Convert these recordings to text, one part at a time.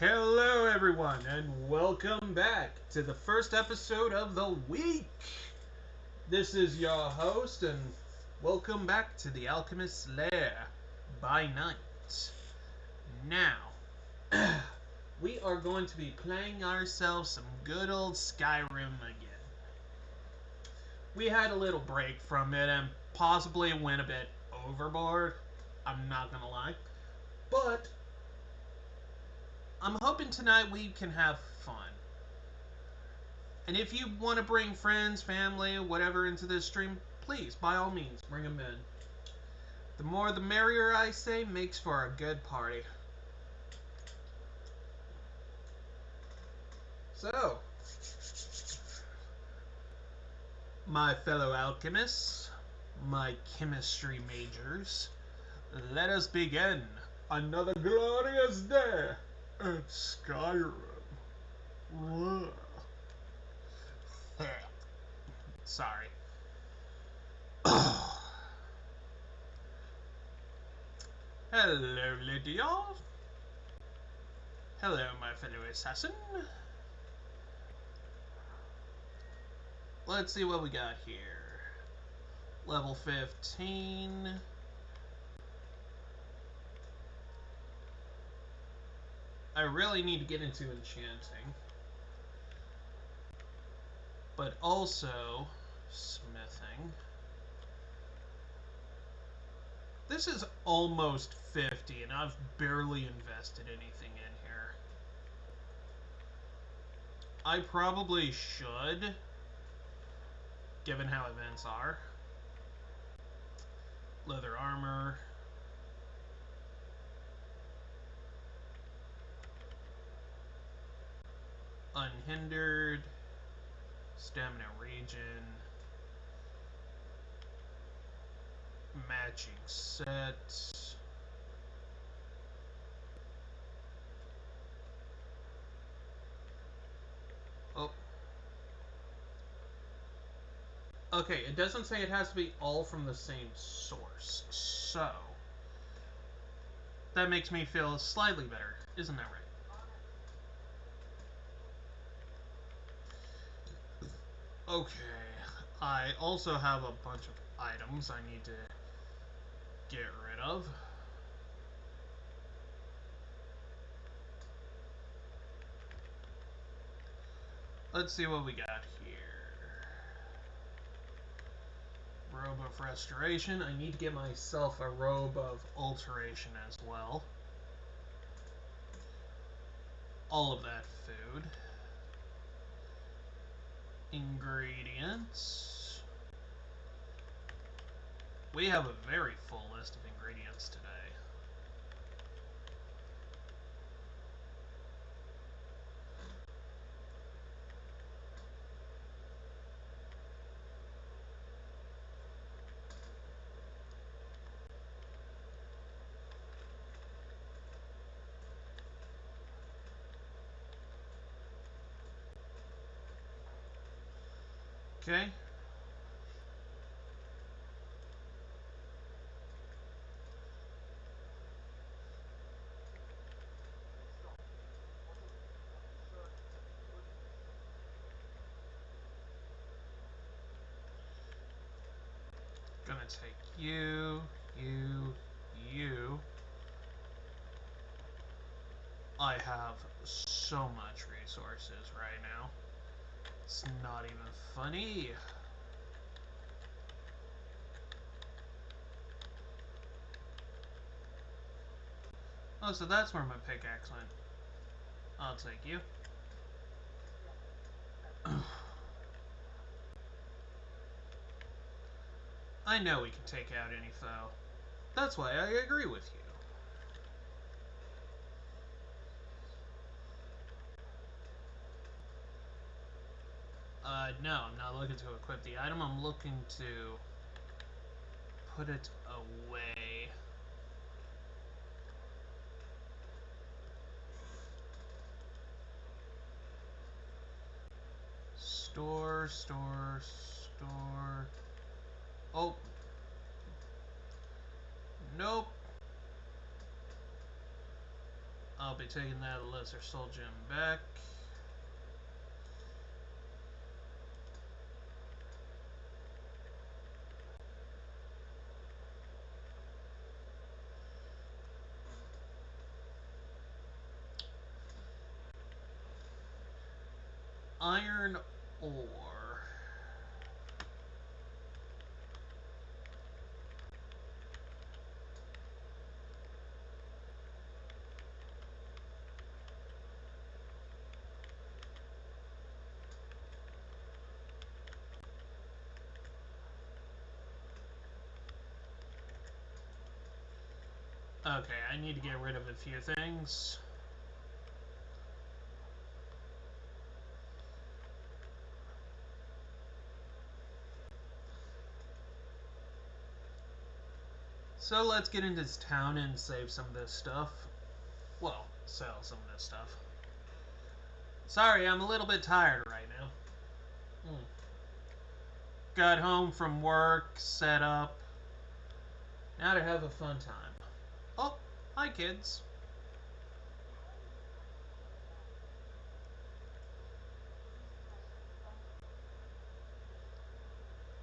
Hello, everyone, and welcome back to the first episode of the week. This is your host, and welcome back to the Alchemist's lair by night. Now, we are going to be playing ourselves some good old Skyrim again. We had a little break from it and possibly went a bit overboard. I'm not gonna lie. But I'm hoping tonight we can have fun. And if you want to bring friends, family, whatever into this stream, please, by all means, bring them in. The more the merrier, I say, makes for a good party. So, my fellow alchemists, my chemistry majors, let us begin another glorious day at Skyrim. Sorry. Hello, Lydia. Hello, my fellow assassin. Let's see what we got here. Level 15. I really need to get into enchanting. But also smithing. This is almost 50 and I've barely invested anything in here. I probably should, given how events are. Leather armor. Unhindered. Stamina regen. Matching set. Oh. Okay, it doesn't say it has to be all from the same source. So, that makes me feel slightly better. Isn't that right? Okay. I also have a bunch of items I need to get rid of. Let's see what we got here. Robe of Restoration. I need to get myself a Robe of Alteration as well. All of that food. Ingredients. We have a very full list of ingredients today. Okay. Gonna take you. I have so much resources right now. It's not even funny. Oh, so that's where my pickaxe went. I'll take you. I know we can take out any foe. That's why I agree with you. No, I'm not looking to equip the item. I'm looking to put it away. Store. Oh. Nope. I'll be taking that lesser soul gem back. Iron ore. Okay, I need to get rid of a few things. So let's get into this town and save some of this stuff. Well, sell some of this stuff. Sorry, I'm a little bit tired right now. Got home from work, set up. Now to have a fun time. Oh, hi kids.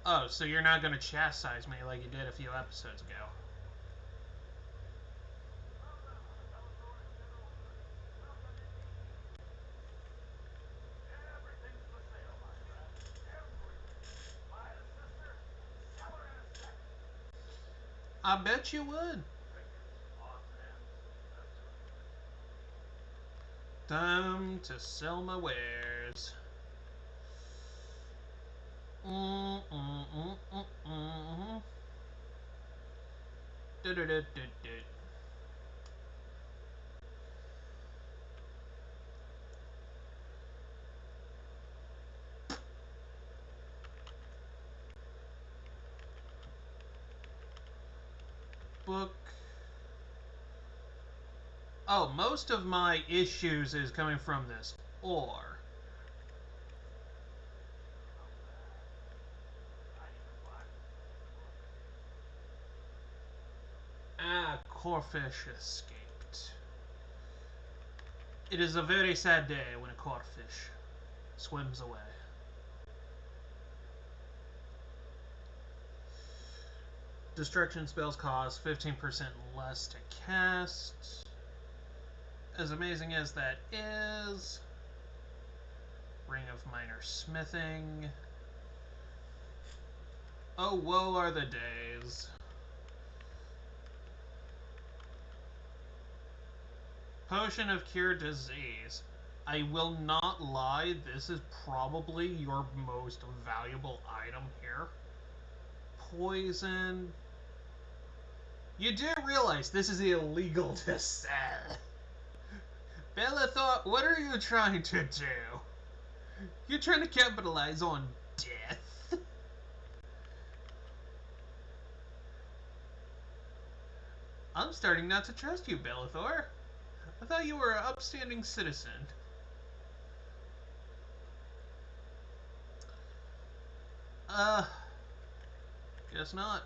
Oh, so you're not going to chastise me like you did a few episodes ago. I bet you would. Time to sell my wares. Mm, mm, mm, mm, mm. Du -du -du -du -du. Book. Oh, most of my issues is coming from this ore. Ah, Corefish escaped. It is a very sad day when a Corefish swims away. Destruction spells cost 15% less to cast. As amazing as that is, Ring of Minor Smithing. Oh, woe are the days. Potion of Cure Disease. I will not lie, this is probably your most valuable item here. Poison. You do realize this is illegal to sell. Belethor, what are you trying to do? You're trying to capitalize on death? I'm starting not to trust you, Belethor. I thought you were an upstanding citizen. Guess not.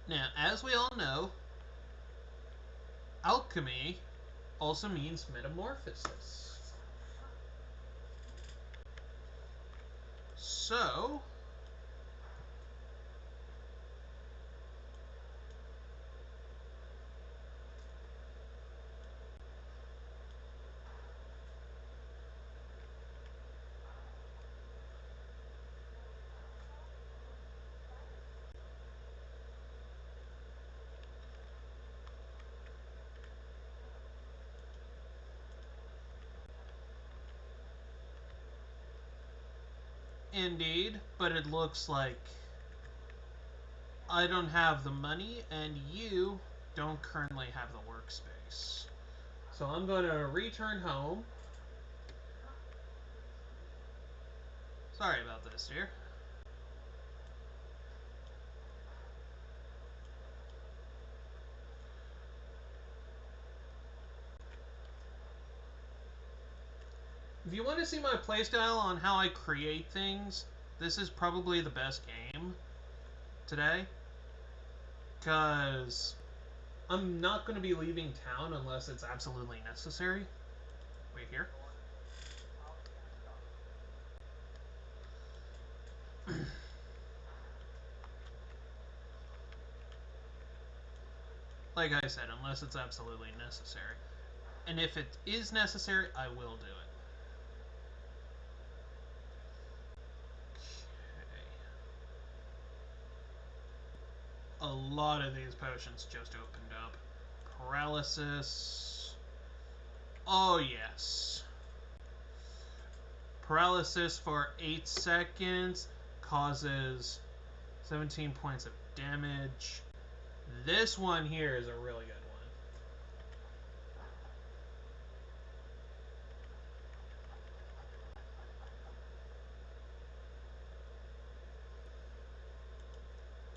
Now, as we all know, alchemy also means metamorphosis. So, indeed, but it looks like I don't have the money and you don't currently have the workspace. So I'm going to return home. Sorry about this, dear. If you want to see my playstyle on how I create things, this is probably the best game today. Because I'm not going to be leaving town unless it's absolutely necessary. Wait here. Like I said, unless it's absolutely necessary. And if it is necessary, I will do it. Okay. A lot of these potions just opened up. Paralysis. Oh, yes. Paralysis for 8 seconds causes 17 points of damage. This one here is a really good one.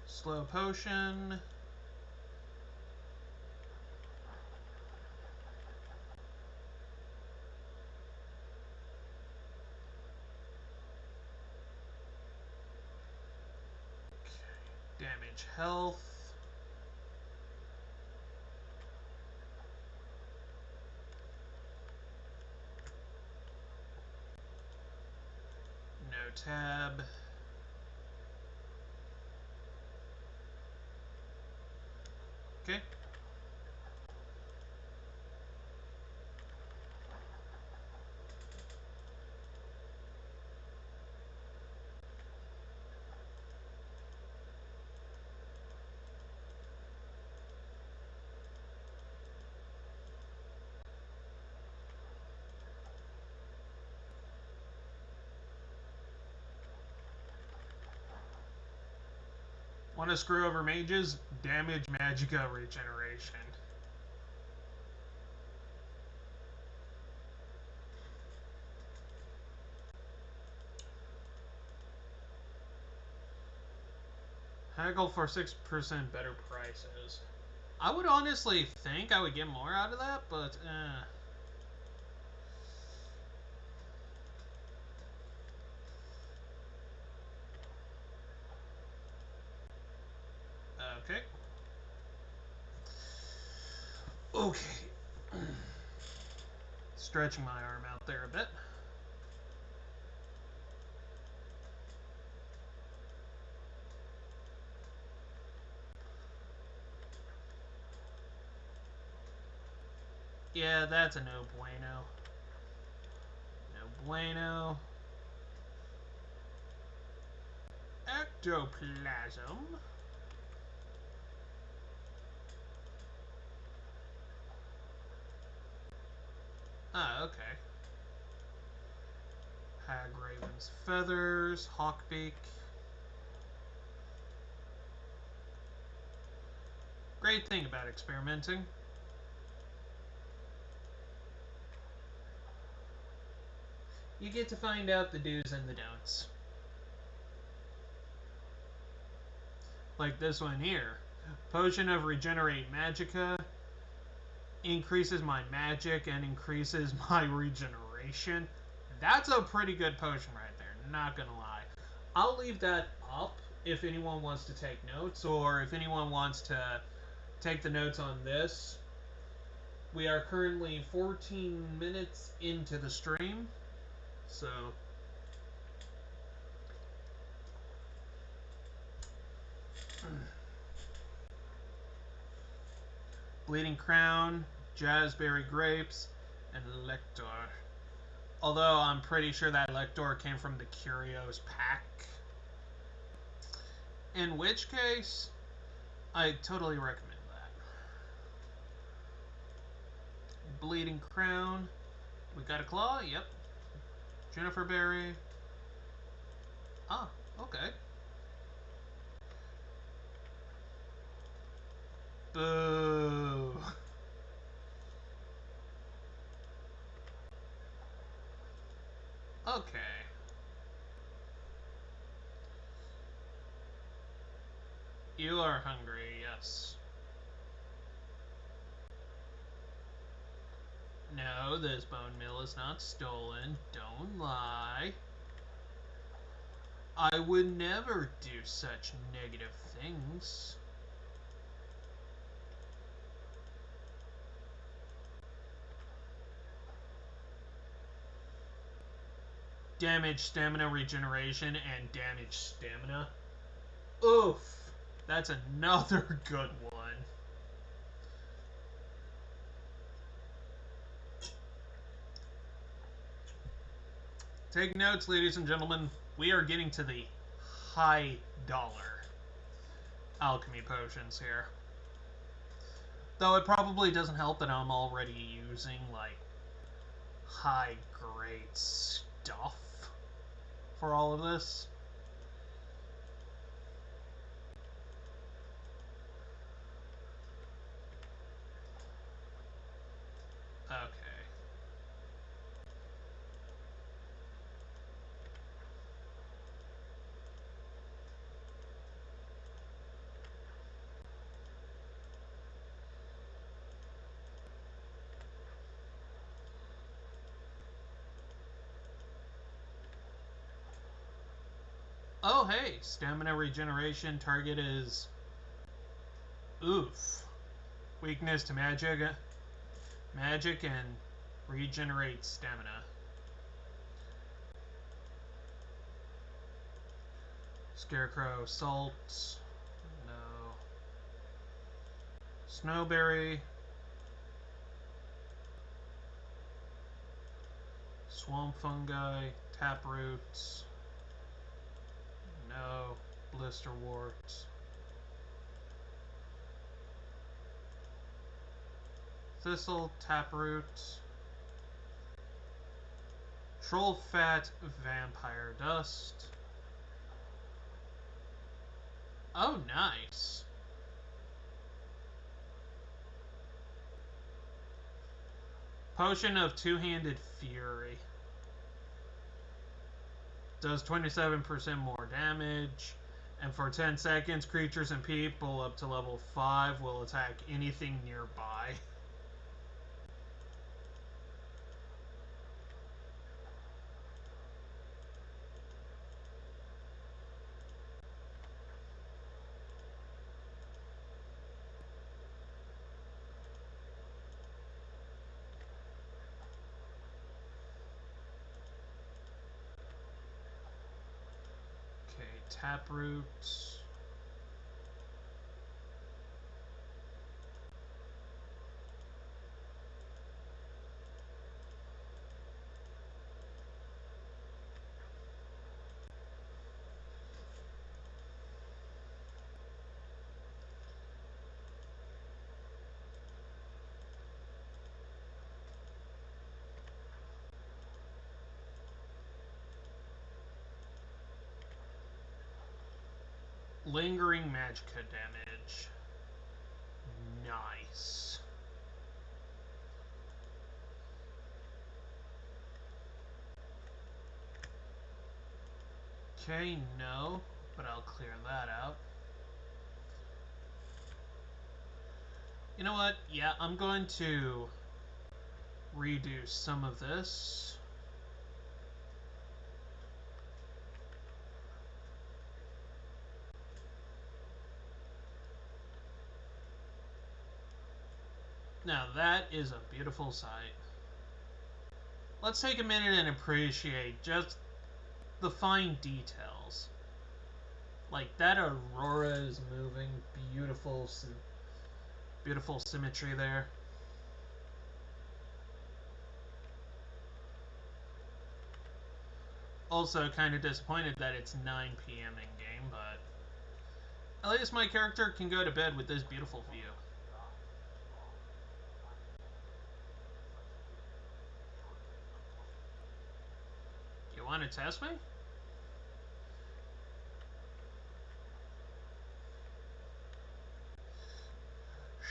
Slow potion. Damage health. No tab. Okay. Want to screw over mages? Damage Magicka regeneration. Haggle for 6% better prices. I would honestly think I would get more out of that, but okay. Okay. Stretching my arm out there a bit. Yeah, that's a no bueno. No bueno. Ectoplasm. Ah, okay. Hag Raven's Feathers, Hawkbeak. Great thing about experimenting. You get to find out the do's and the don'ts. Like this one here. Potion of Regenerate Magicka increases my magic and increases my regeneration. That's a pretty good potion right there, not gonna lie. I'll leave that up if anyone wants to take notes, or if anyone wants to take the notes on this. We are currently 14 minutes into the stream, so Bleeding Crown, Jazzberry Grapes, and Lector. Although I'm pretty sure that Lector came from the Curios pack. In which case, I totally recommend that. Bleeding Crown. We got a claw? Yep. Juniper Berry. Ah, okay. Boo. Okay. You are hungry, yes. No, this bone meal is not stolen. Don't lie. I would never do such negative things. Damage, stamina regeneration, and damage stamina. Oof! That's another good one. Take notes, ladies and gentlemen. We are getting to the high dollar alchemy potions here. Though it probably doesn't help that I'm already using, like, high grade stuff for all of this. Okay. Oh, hey, stamina regeneration target is oof. Weakness to magic and regenerate stamina. Scarecrow salt. No. Snowberry. Swamp fungi. Taproots. No. Blisterwort. Thistle, taproot. Troll fat, vampire dust. Oh, nice. Potion of Two-Handed Fury. Does 27% more damage. And for 10 seconds, creatures and people up to level 5 will attack anything nearby. Okay, Taproot. Lingering Magicka damage. Nice. Okay, no, but I'll clear that out. You know what? Yeah, I'm going to redo some of this. Now that is a beautiful sight. Let's take a minute and appreciate just the fine details. Like that aurora is moving, beautiful symmetry there. Also kind of disappointed that it's 9 p.m. in game, but at least my character can go to bed with this beautiful view. You want to test me?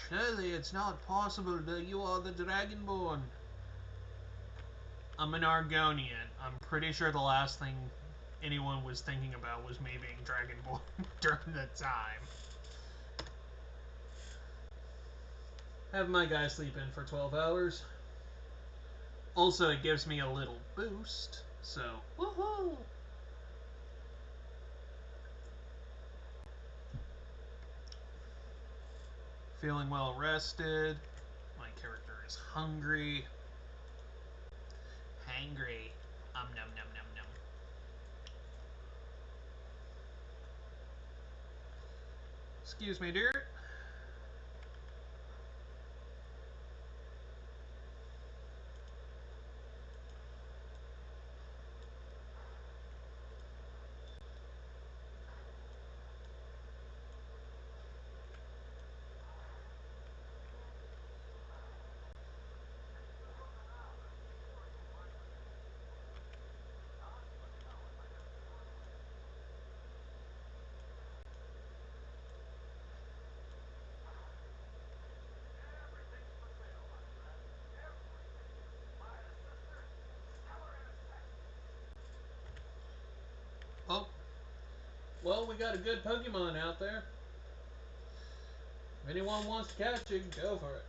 Surely it's not possible that you are the Dragonborn. I'm an Argonian. I'm pretty sure the last thing anyone was thinking about was me being Dragonborn during the time. Have my guy sleep in for 12 hours. Also, it gives me a little boost, so woohoo! Feeling well rested. My character is hungry. Hangry. Num num num num. Excuse me, dear. Oh, well, we got a good Pokemon out there. If anyone wants to catch it, go for it.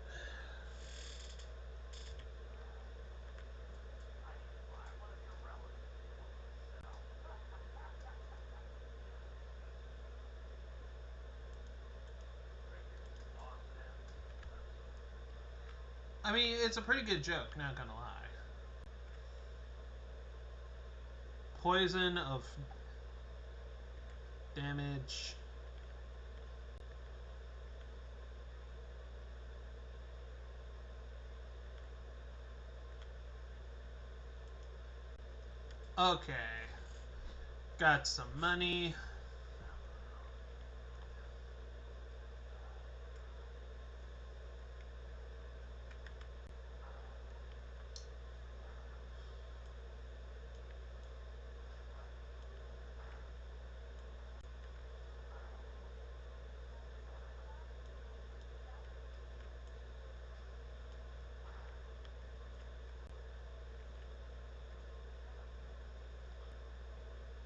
I mean, it's a pretty good joke, not gonna lie. Poison of damage. Okay. Got some money.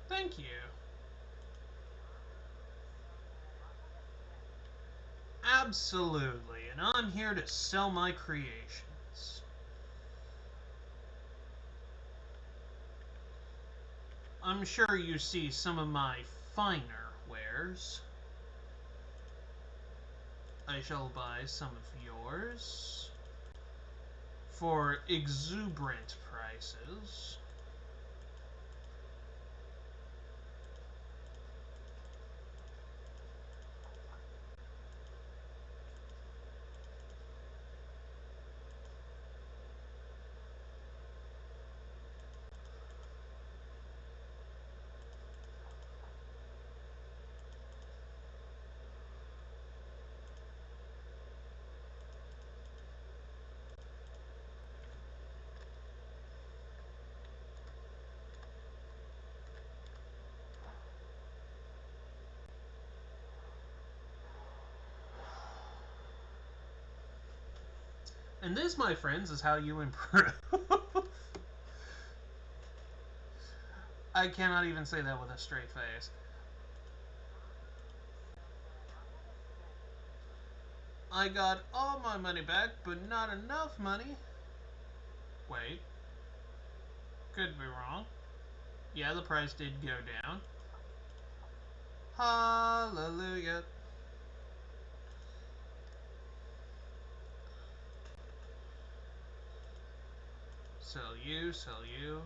Thank you. Absolutely. And I'm here to sell my creations. I'm sure you see some of my finer wares. I shall buy some of yours for exuberant prices. And this, my friends, is how you improve. I cannot even say that with a straight face. I got all my money back, but not enough money. Wait. Could be wrong. Yeah, the price did go down. Hallelujah. Sell you, sell you.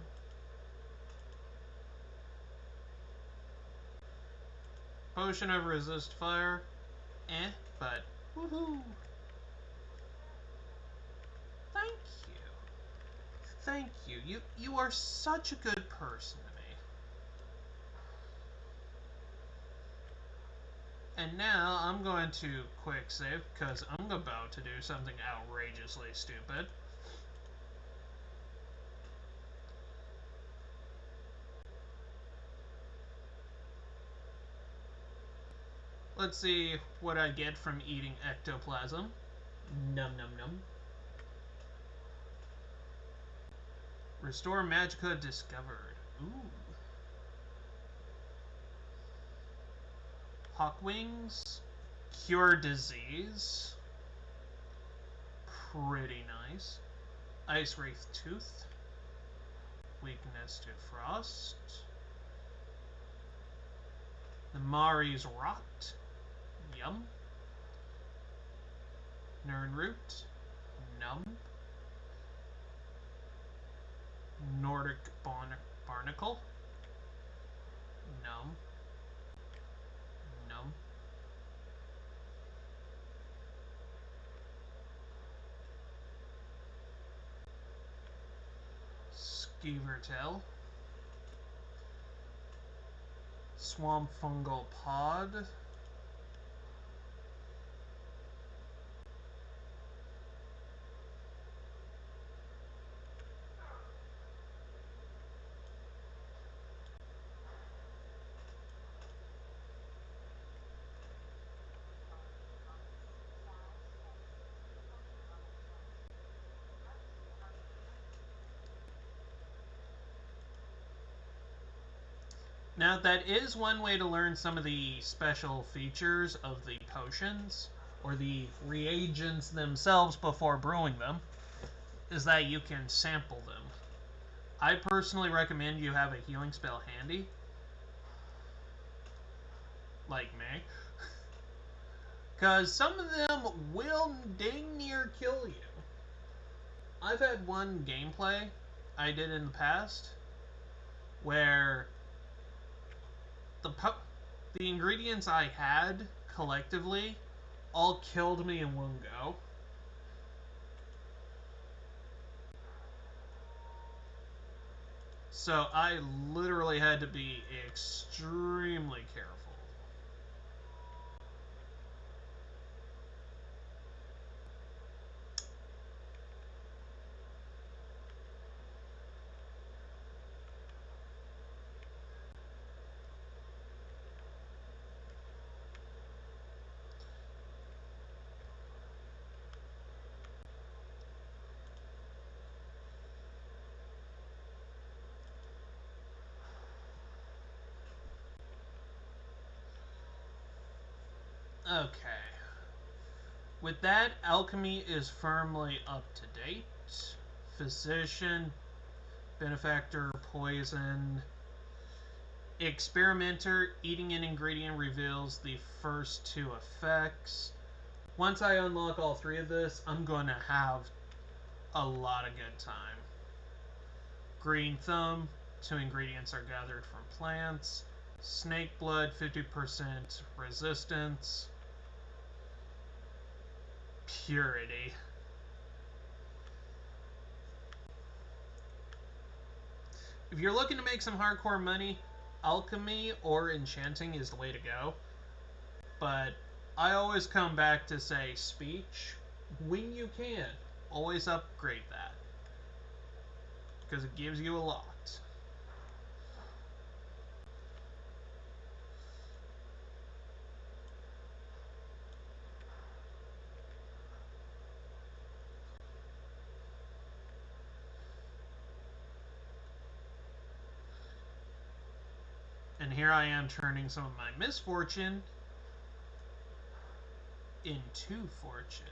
Potion of resist fire. But woohoo. Thank you. Thank you. You are such a good person to me. And now I'm going to quick save because I'm about to do something outrageously stupid. Let's see what I get from eating ectoplasm. Num num num. Restore Magica discovered. Ooh. Hawk wings. Cure disease. Pretty nice. Ice Wraith Tooth. Weakness to frost. The Mari's Rot. Yum. Nernroot, Numb, Nordic Barnacle, Numb, Numb, Skeevertail, Swamp Fungal Pod, Now, that is one way to learn some of the special features of the potions, or the reagents themselves before brewing them, is that you can sample them. I personally recommend you have a healing spell handy, like me, because some of them will dang near kill you. I've had one gameplay I did in the past where the ingredients I had collectively all killed me in one go. So I literally had to be extremely careful. Okay. With that, alchemy is firmly up to date. Physician, benefactor, poison. Experimenter, eating an ingredient reveals the first two effects. Once I unlock all three of this, I'm going to have a lot of good time. Green thumb, two ingredients are gathered from plants. Snake blood, 50% resistance. Purity. If you're looking to make some hardcore money, alchemy or enchanting is the way to go. But I always come back to say speech when you can. Always upgrade that, because it gives you a lot. And here I am turning some of my misfortune into fortune.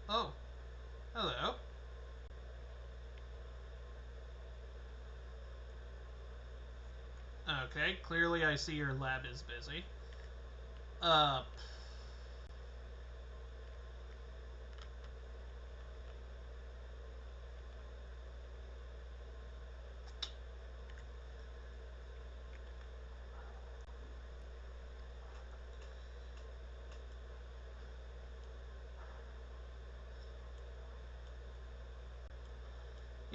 Oh, hello. Okay, clearly I see your lab is busy. Uh,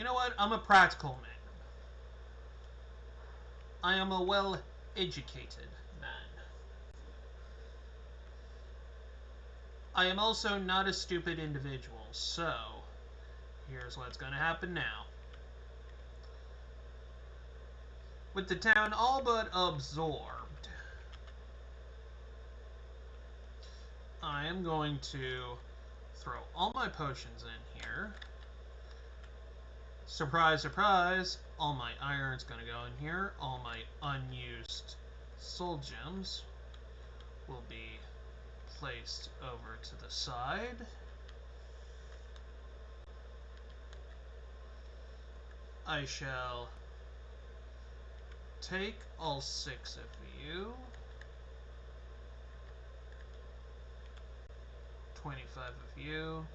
you know what? I'm a practical man. I am a well-educated man. I am also not a stupid individual, so here's what's going to happen now. With the town all but absorbed, I am going to throw all my potions in here. Surprise, surprise, all my iron's going to go in here. All my unused soul gems will be placed over to the side. I shall take all 6 of you. 25 of you.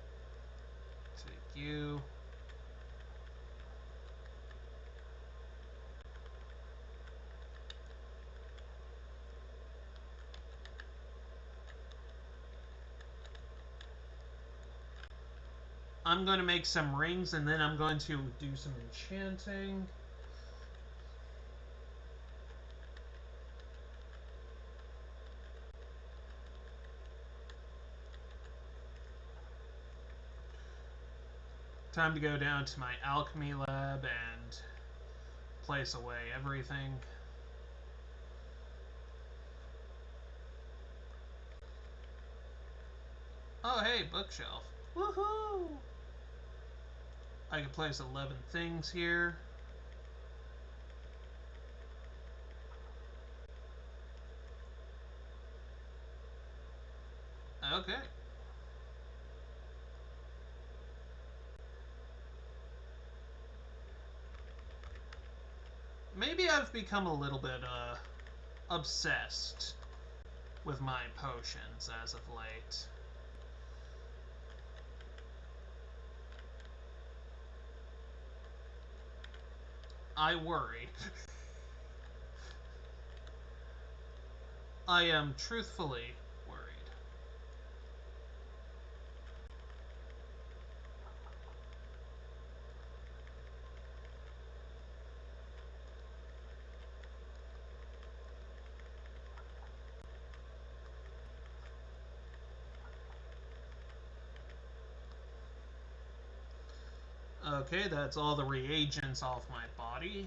Take you. I'm going to make some rings and then I'm going to do some enchanting. Time to go down to my alchemy lab and place away everything. Oh, hey, bookshelf. Woohoo! I can place 11 things here. Okay. Maybe I've become a little bit, obsessed with my potions as of late. I worry. I am truthfully worried. Okay, that's all the reagents off my body.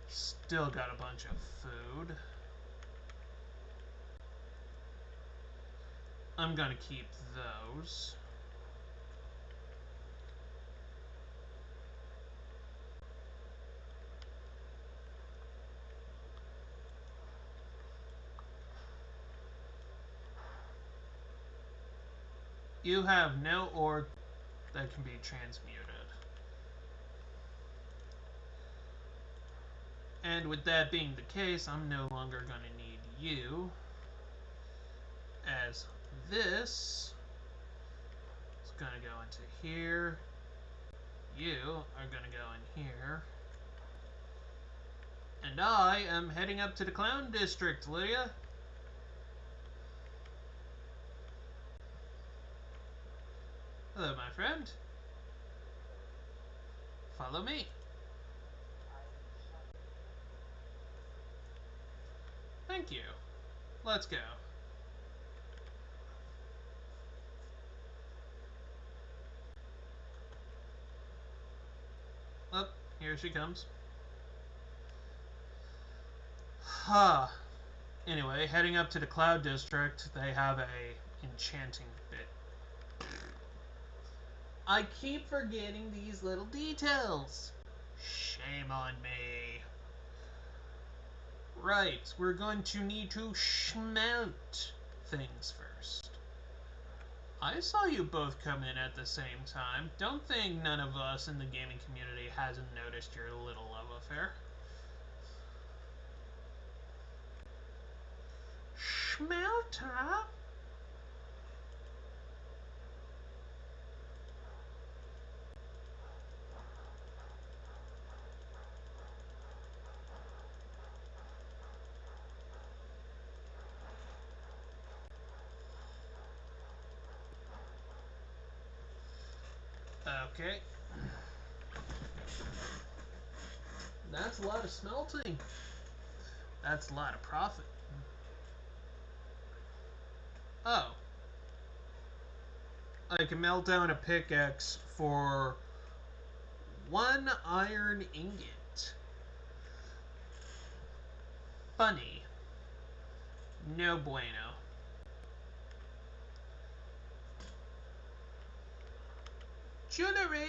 Still got a bunch of food. I'm gonna keep those. You have no ore that can be transmuted. And with that being the case, I'm no longer going to need you, as this is going to go into here. You are going to go in here. And I am heading up to the Clown District, Lydia. Hello, my friend. Follow me. Thank you. Let's go. Oh, here she comes. Huh. Anyway, heading up to the Cloud District, they have a enchanting bit. I keep forgetting these little details. Shame on me. Right, we're going to need to smelt things first. I saw you both come in at the same time. Don't think none of us in the gaming community hasn't noticed your little love affair. Schmelter? Okay. That's a lot of smelting. That's a lot of profit. Oh. I can melt down a pickaxe for 1 iron ingot. Funny. No bueno. Jewelry!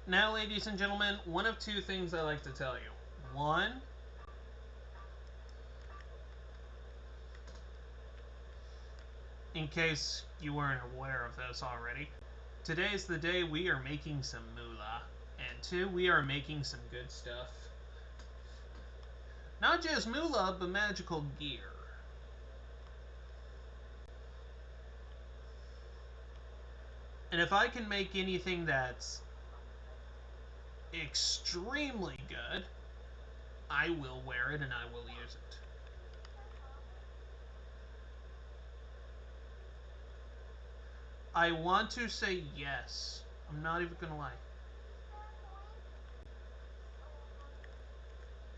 Now, ladies and gentlemen, one of two things I like to tell you. One, in case you weren't aware of this already, today's the day we are making some moolah. And two, we are making some good stuff. Not just moolah, but magical gear. And if I can make anything that's extremely good, I will wear it and I will use it. I want to say yes. I'm not even gonna lie.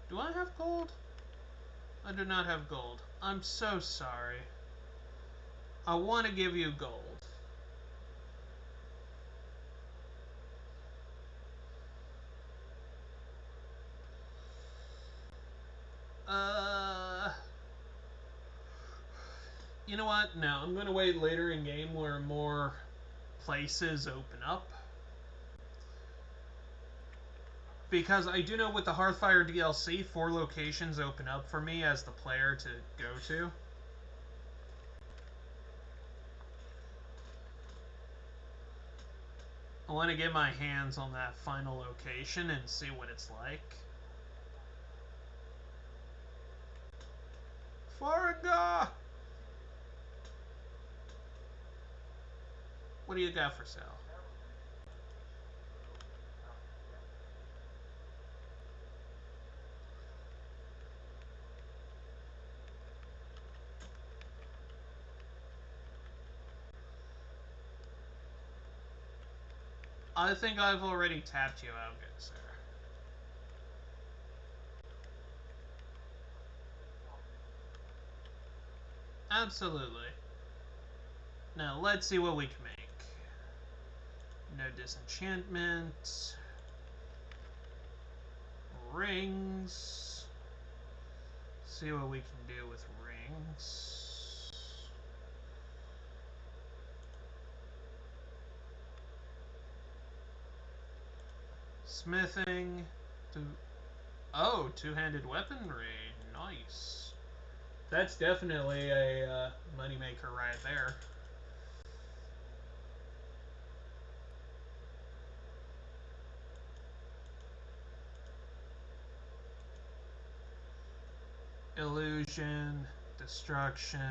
Do I have gold? I do not have gold. I'm so sorry. I want to give you gold. You know what? No, I'm gonna wait later in game where more places open up. Because I do know with the Hearthfire DLC, 4 locations open up for me as the player to go to. I want to get my hands on that final location and see what it's like. Farga! What do you got for sale? I think I've already tapped you out, good sir. Absolutely. Now, let's see what we can make. No disenchantment. Rings. See what we can do with rings. Smithing. Oh, two-handed weaponry. Nice. That's definitely a moneymaker right there. Illusion, destruction,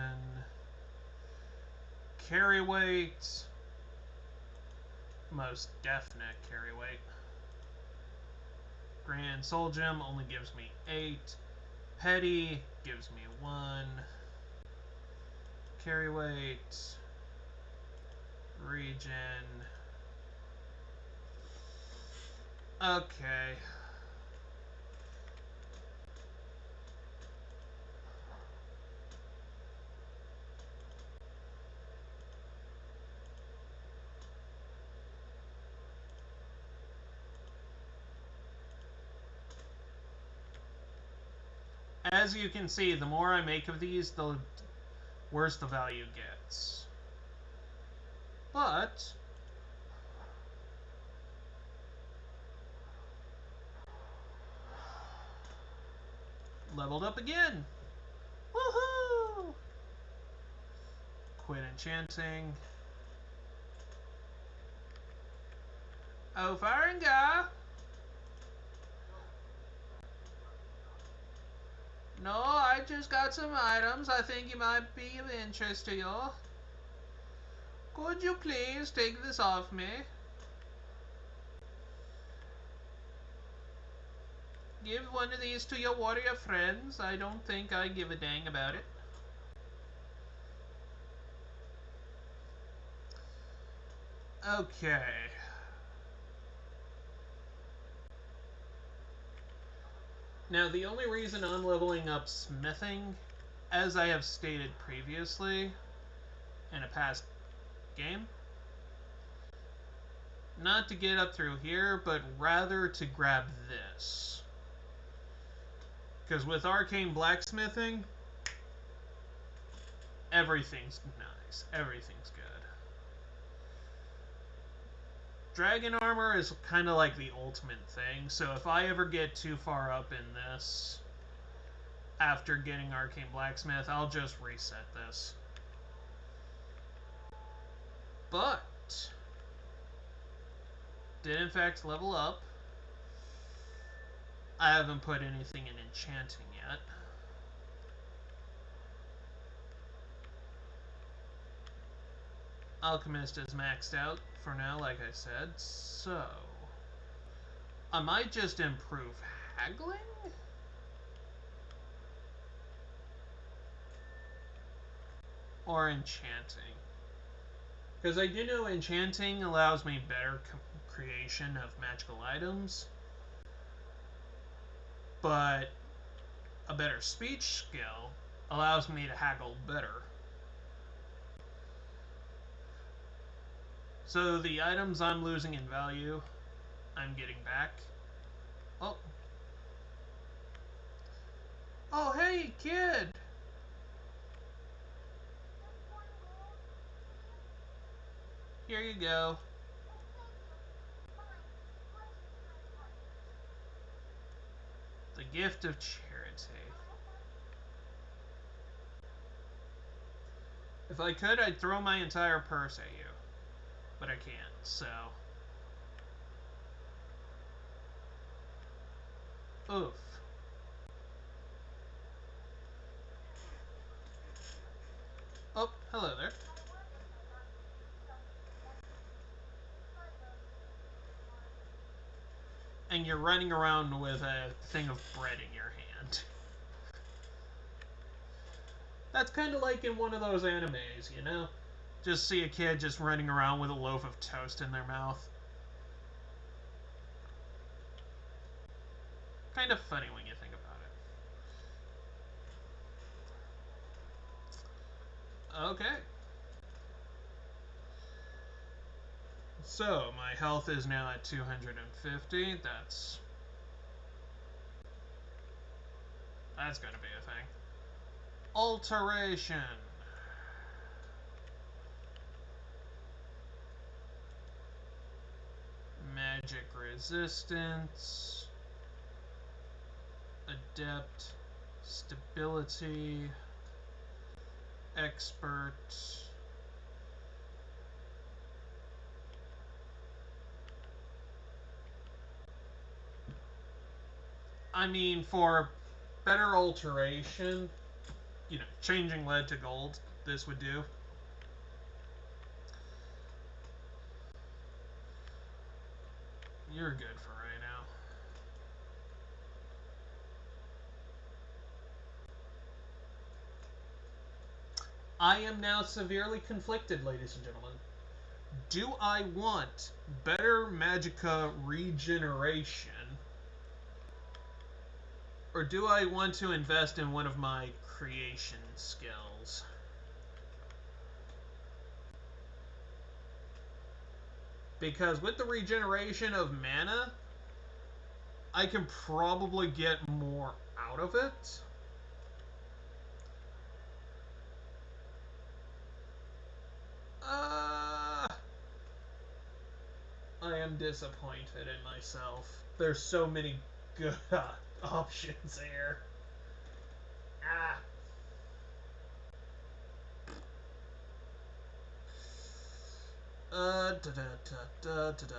carry weight, most definite carry weight. Grand Soul Gem only gives me 8. Petty gives me 1. Carry weight, regen. Okay. As you can see, the more I make of these, the worse the value gets. But leveled up again. Woohoo! Quit enchanting. Oh, Faringa! No, I just got some items I think you might be of interest to you. Could you please take this off me? Give one of these to your warrior friends. I don't think I give a dang about it. Okay. Now, the only reason I'm leveling up smithing, as I have stated previously in a past game, not to get up through here, but rather to grab this. Because with arcane blacksmithing, everything's nice. Everything's good. Dragon armor is kind of like the ultimate thing, so if I ever get too far up in this after getting Arcane Blacksmith, I'll just reset this. But did in fact level up. I haven't put anything in enchanting yet. Alchemist is maxed out for now, like I said, so I might just improve haggling? Or enchanting. Because I do know enchanting allows me better creation of magical items, but a better speech skill allows me to haggle better. So the items I'm losing in value, I'm getting back. Oh. Oh, hey, kid! Here you go. The gift of charity. If I could, I'd throw my entire purse at you. But I can't, so... Oof. Oh, hello there. And you're running around with a thing of bread in your hand. That's kind of like in one of those animes, you know? Just see a kid just running around with a loaf of toast in their mouth. Kind of funny when you think about it. Okay. So, my health is now at 250. That's gonna be a thing. Alteration. Magic resistance. Adept. Stability. Expert. I mean, for better alteration, you know, changing lead to gold, this would do. You're good for right now. I am now severely conflicted, ladies and gentlemen. Do I want better magicka regeneration, or do I want to invest in one of my creation skills? Because with the regeneration of mana, I can probably get more out of it. I am disappointed in myself. There's so many good options here. Ah. Da da da da da da.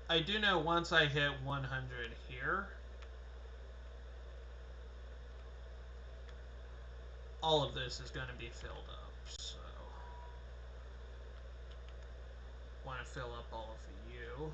I do know once I hit 100 here, all of this is going to be filled up, so want to fill up all of you.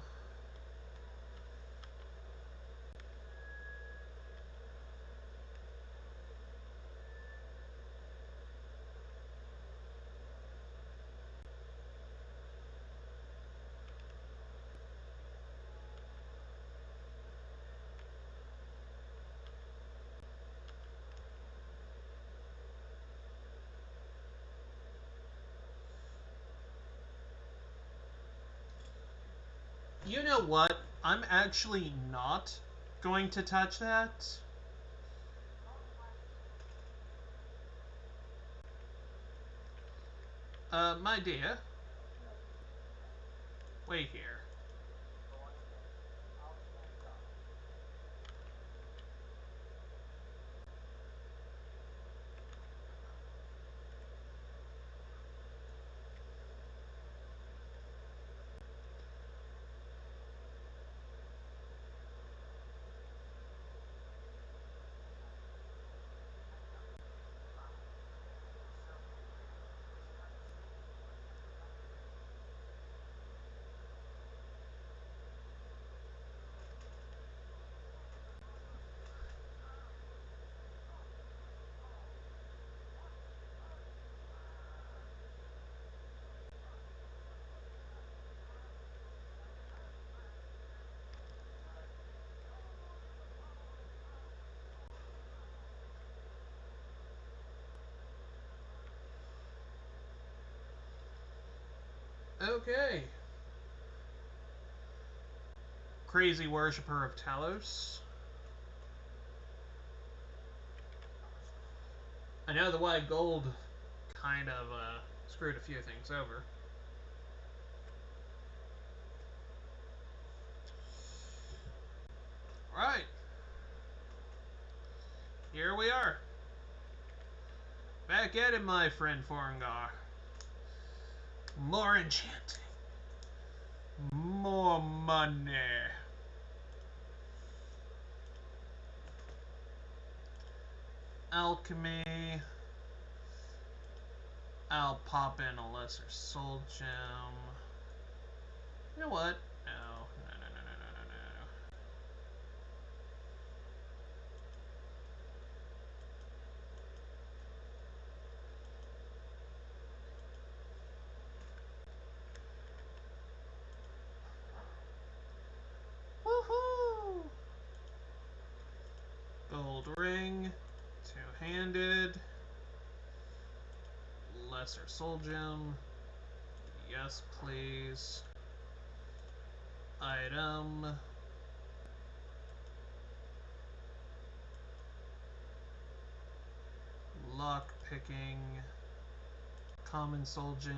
You know what? I'm actually not going to touch that. My dear. Wait here. Okay. Crazy worshipper of Talos. I know the white gold kind of screwed a few things over. Alright. Here we are. Back at it, my friend Forengar. More enchanting. More money. Alchemy. I'll pop in a lesser soul gem. You know what? No. No, no, no, no, no, no, no. 'Woohoo! Gold ring. Two-handed. Lesser soul gem. Yes, please. Item. Lock picking. Common soul gem.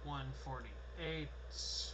$148.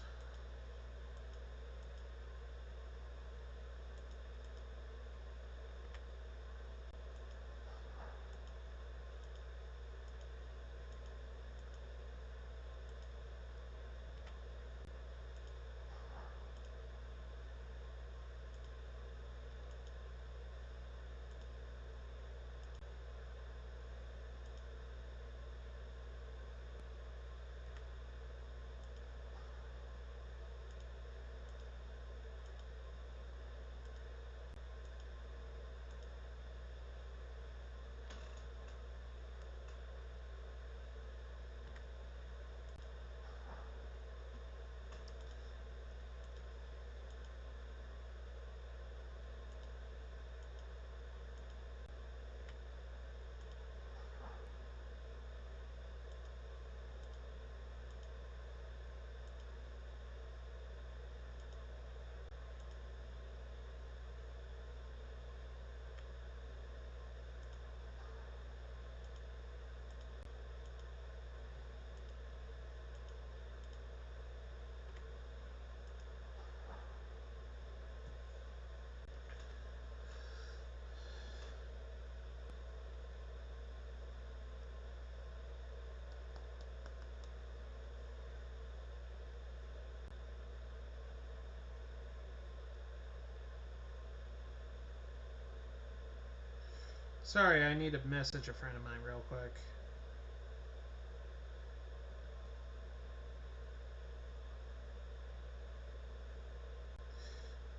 Sorry, I need to message a friend of mine real quick.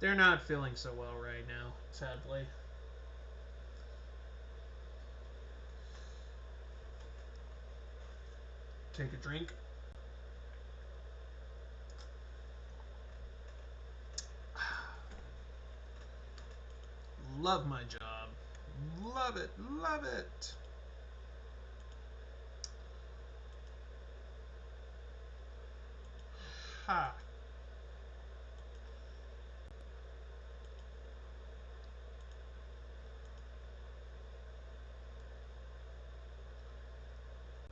They're not feeling so well right now, sadly. Take a drink. Love my job. Love it. Love it. Ha.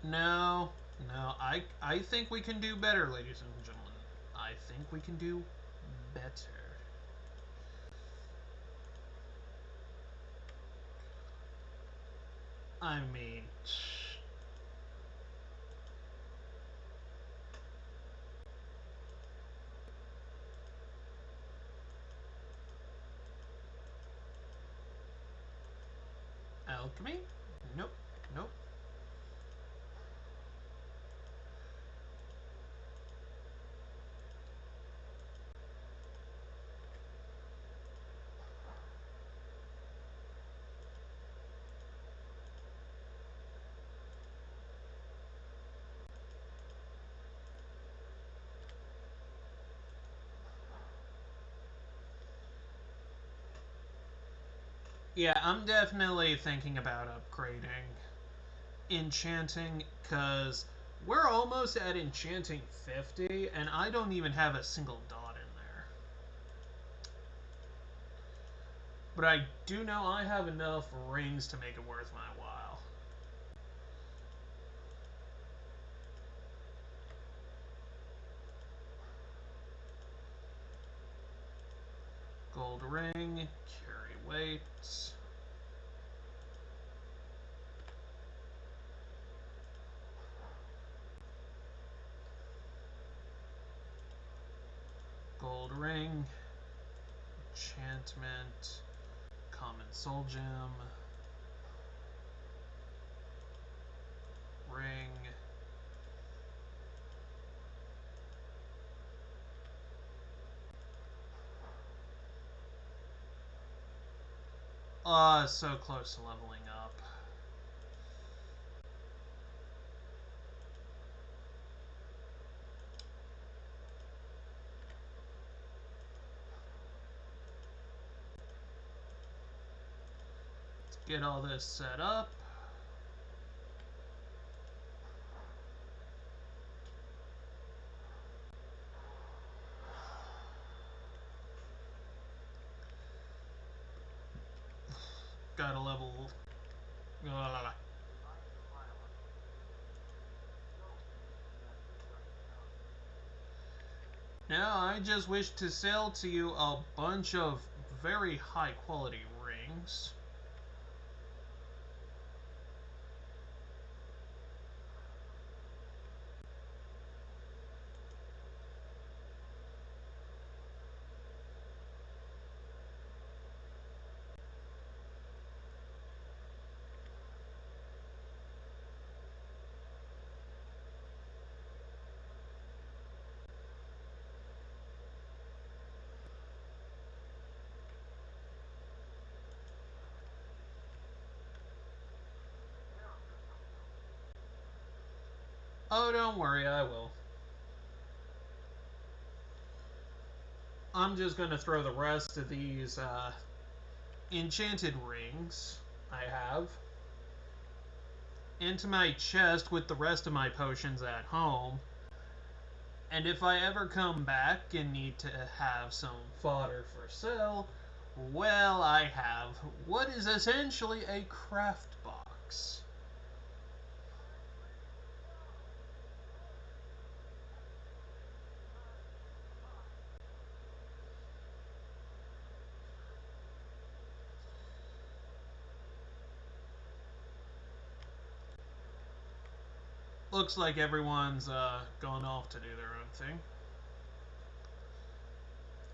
No, no, I think we can do better, ladies and gentlemen. I think we can do better. I mean, alchemy? Nope, nope. Yeah, I'm definitely thinking about upgrading enchanting because we're almost at enchanting 50 and I don't even have a single dot in there. But I do know I have enough rings to make it worth my while. Gold ring, carry weights. Gold ring, enchantment, common soul gem, ring. So close to leveling up. Let's get all this set up. Got a level. Now I just wish to sell to you a bunch of very high quality rings. Oh, don't worry, I will. I'm just gonna throw the rest of these enchanted rings I have into my chest with the rest of my potions at home. And if I ever come back and need to have some fodder for sale, well, I have what is essentially a craft box. Looks like everyone's gone off to do their own thing.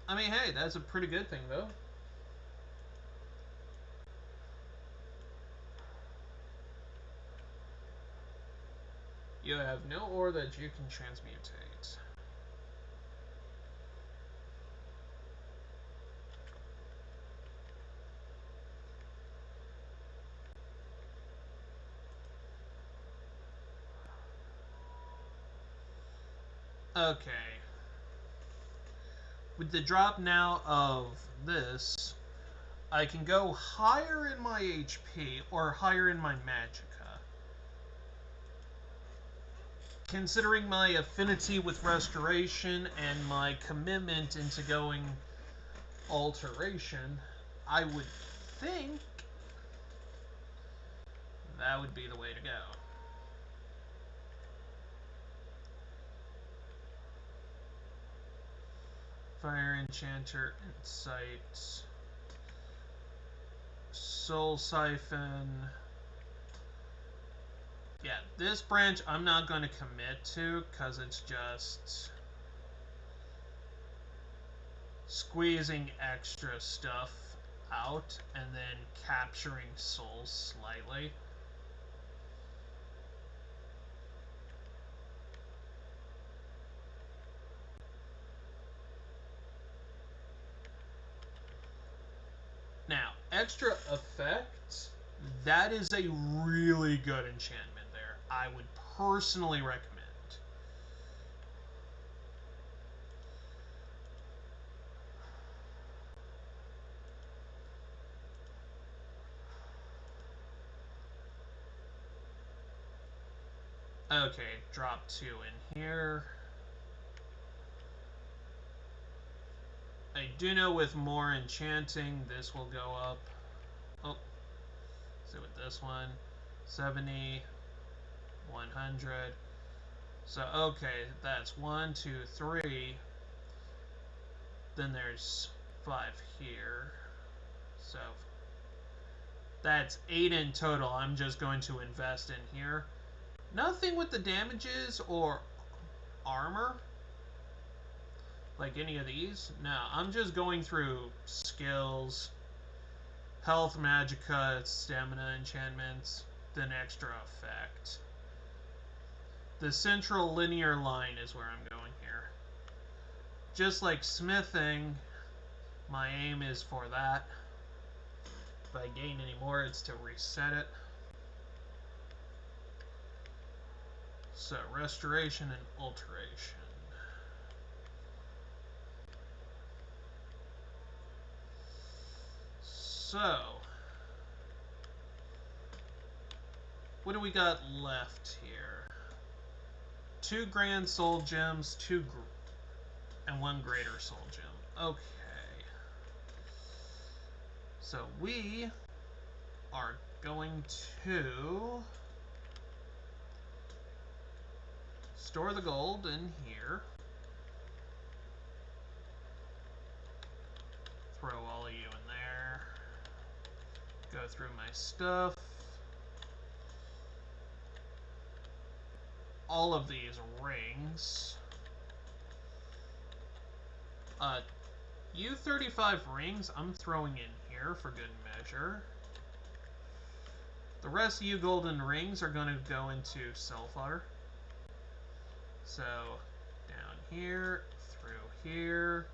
I mean, hey, that's a pretty good thing, though. You have no ore that you can transmutate. Okay. With the drop now of this, I can go higher in my HP or higher in my magicka. Considering my affinity with restoration and my commitment into going alteration, I would think that would be the way to go. Fire Enchanter, Insight, Soul Siphon. Yeah, this branch I'm not going to commit to because it's just squeezing extra stuff out and then capturing souls slightly. Now, extra effects, that is a really good enchantment there. I would personally recommend. Okay, drop 2 in here. I do know with more enchanting, this will go up. Oh, let's do with this one. 70, 100. So, okay, that's 1, 2, 3. Then there's 5 here. So, that's 8 in total. I'm just going to invest in here. Nothing with the damages or armor, like any of these. No, I'm just going through skills, health, magicka, stamina enchantments, then extra effect. The central linear line is where I'm going here. Just like smithing, my aim is for that. If I gain any more, it's to reset it. So, restoration and alteration. So, what do we got left here? 2 grand soul gems, and 1 greater soul gem. Okay. So we are going to store the gold in here. Throw all of you in there. Go through my stuff. All of these rings. U35 rings I'm throwing in here for good measure. The rest of you golden rings are going to go into Selfar. So, down here, through here.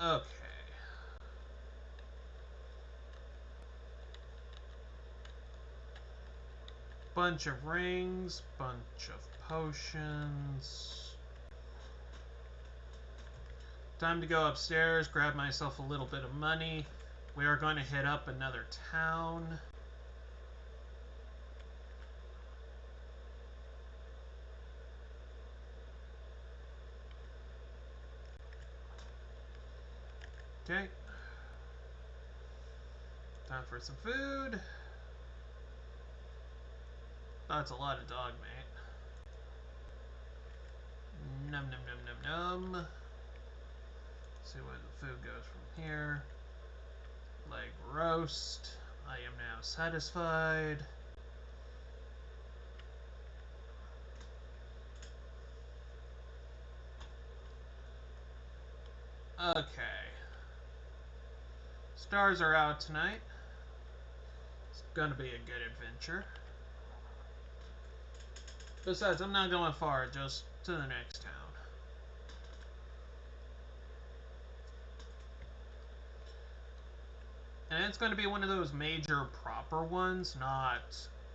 Okay. Bunch of rings, bunch of potions. Time to go upstairs, grab myself a little bit of money. We are going to hit up another town. Okay. Time for some food. That's a lot of dog meat. Num num num num num. See where the food goes from here. Leg roast. I am now satisfied. Okay. Stars are out tonight. It's gonna be a good adventure. Besides, I'm not going far, just to the next town. And it's going to be one of those major proper ones, not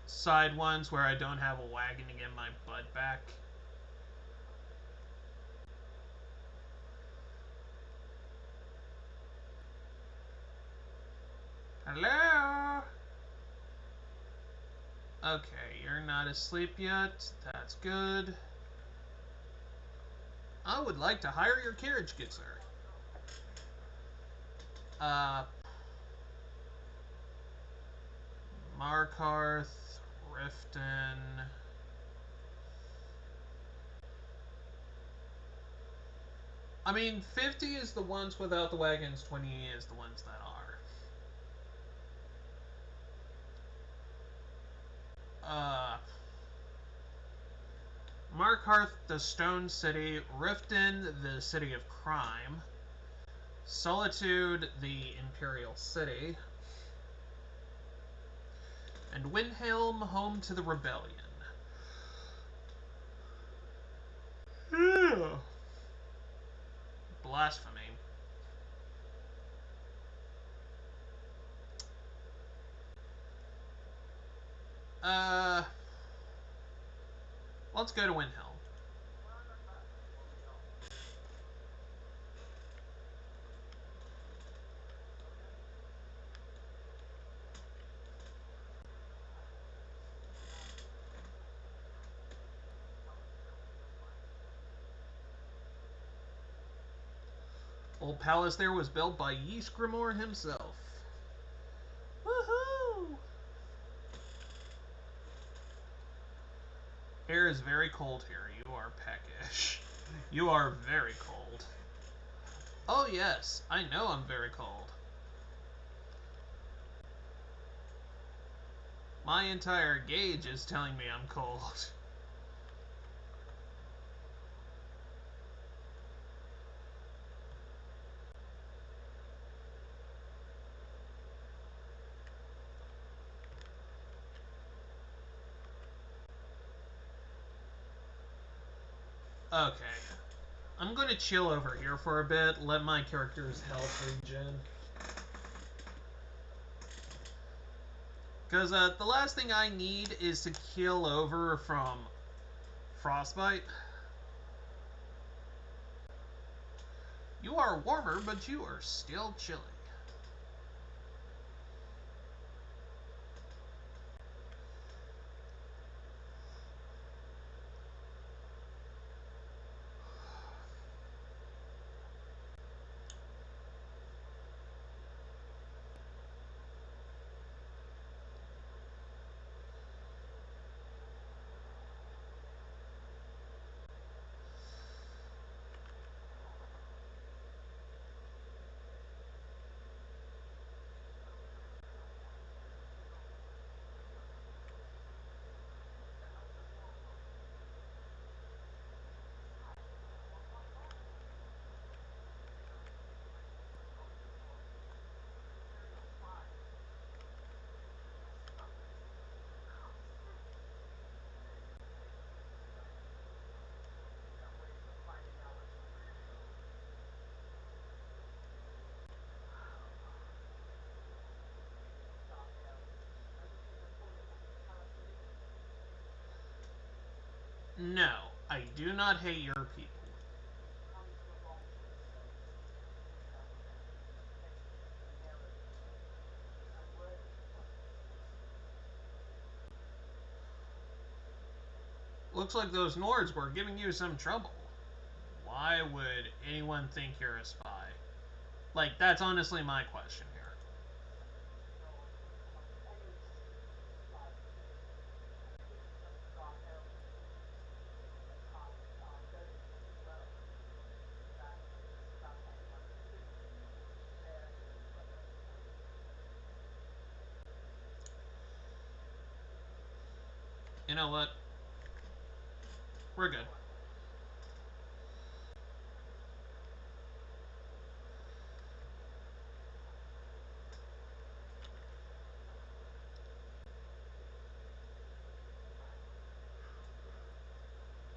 side ones where I don't have a wagon to get my butt back. Hello? Okay, you're not asleep yet. That's good. I would like to hire your carriage, good sir. Markarth, Riften. I mean, 50 is the ones without the wagons, 20 is the ones that are. Markarth, the Stone City. Riften, the City of Crime. Solitude, the Imperial City. And Windhelm, home to the Rebellion. Ew. Blasphemy. Let's go to Windhelm. Old palace there was built by Ysgramor himself. Woohoo! Air is very cold here. You are peckish. You are very cold. Oh yes, I know I'm very cold. My entire gauge is telling me I'm cold. Okay. I'm going to chill over here for a bit, let my character's health regen. Because the last thing I need is to keel over from frostbite. You are warmer, but you are still chilly. No, I do not hate your people. Looks like those Nords were giving you some trouble. Why would anyone think you're a spy? Like, that's honestly my question here. You know what? We're good.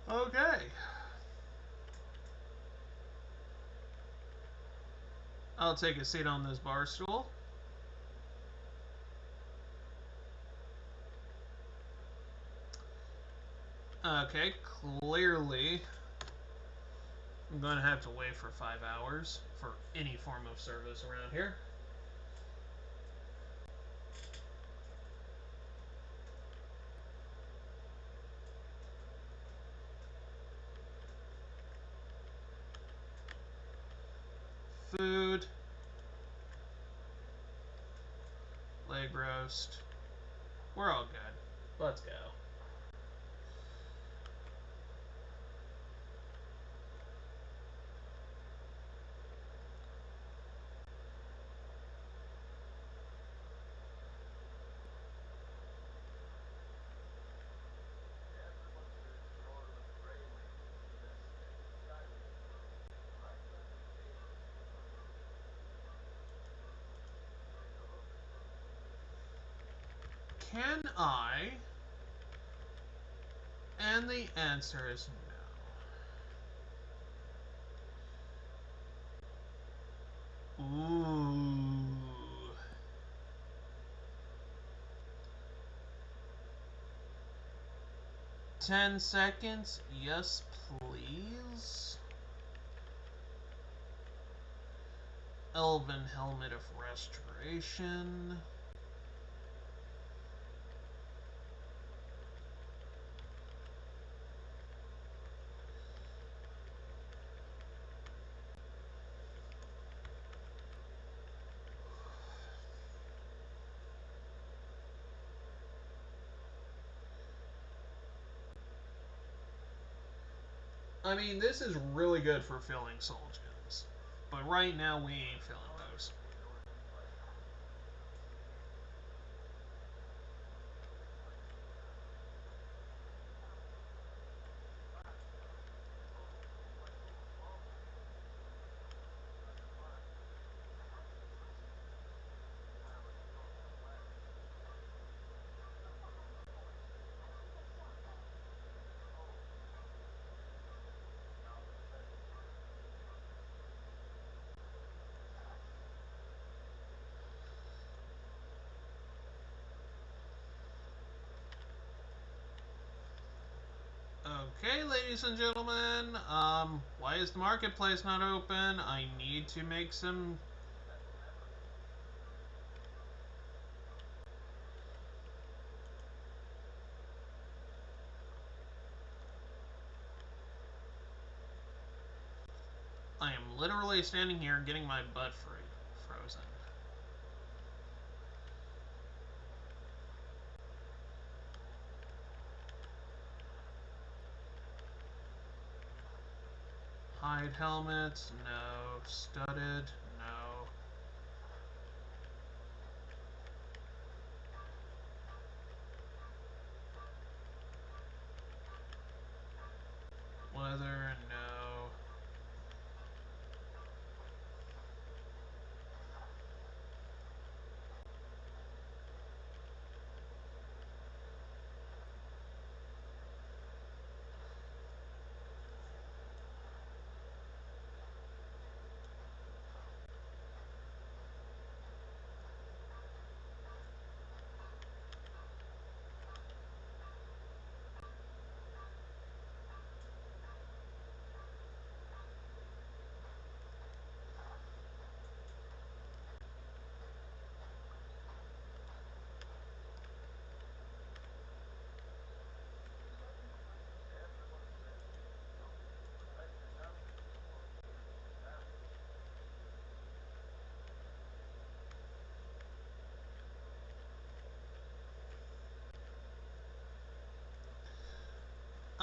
Okay. I'll take a seat on this bar stool. Okay, clearly I'm going to have to wait for 5 hours for any form of service around here. Food, leg roast. We're all good. Let's go. Can I? And the answer is no. Ooh. 10 seconds? Yes, please. Elven Helmet of Restoration. I mean, this is really good for filling soul gems. But right now, we ain't filling those. Okay, ladies and gentlemen, why is the marketplace not open? I need to make some... I am literally standing here getting my butt frozen. Hide helmets, no. Studded, no. Leather, no.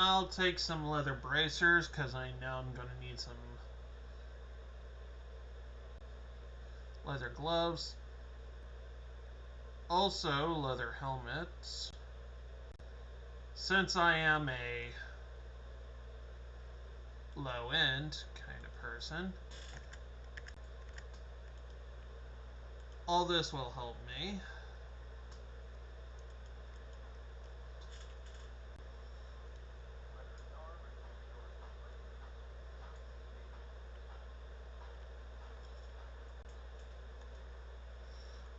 I'll take some leather bracers, because I know I'm going to need some leather gloves. Also, leather helmets. Since I am a low-end kind of person, all this will help me.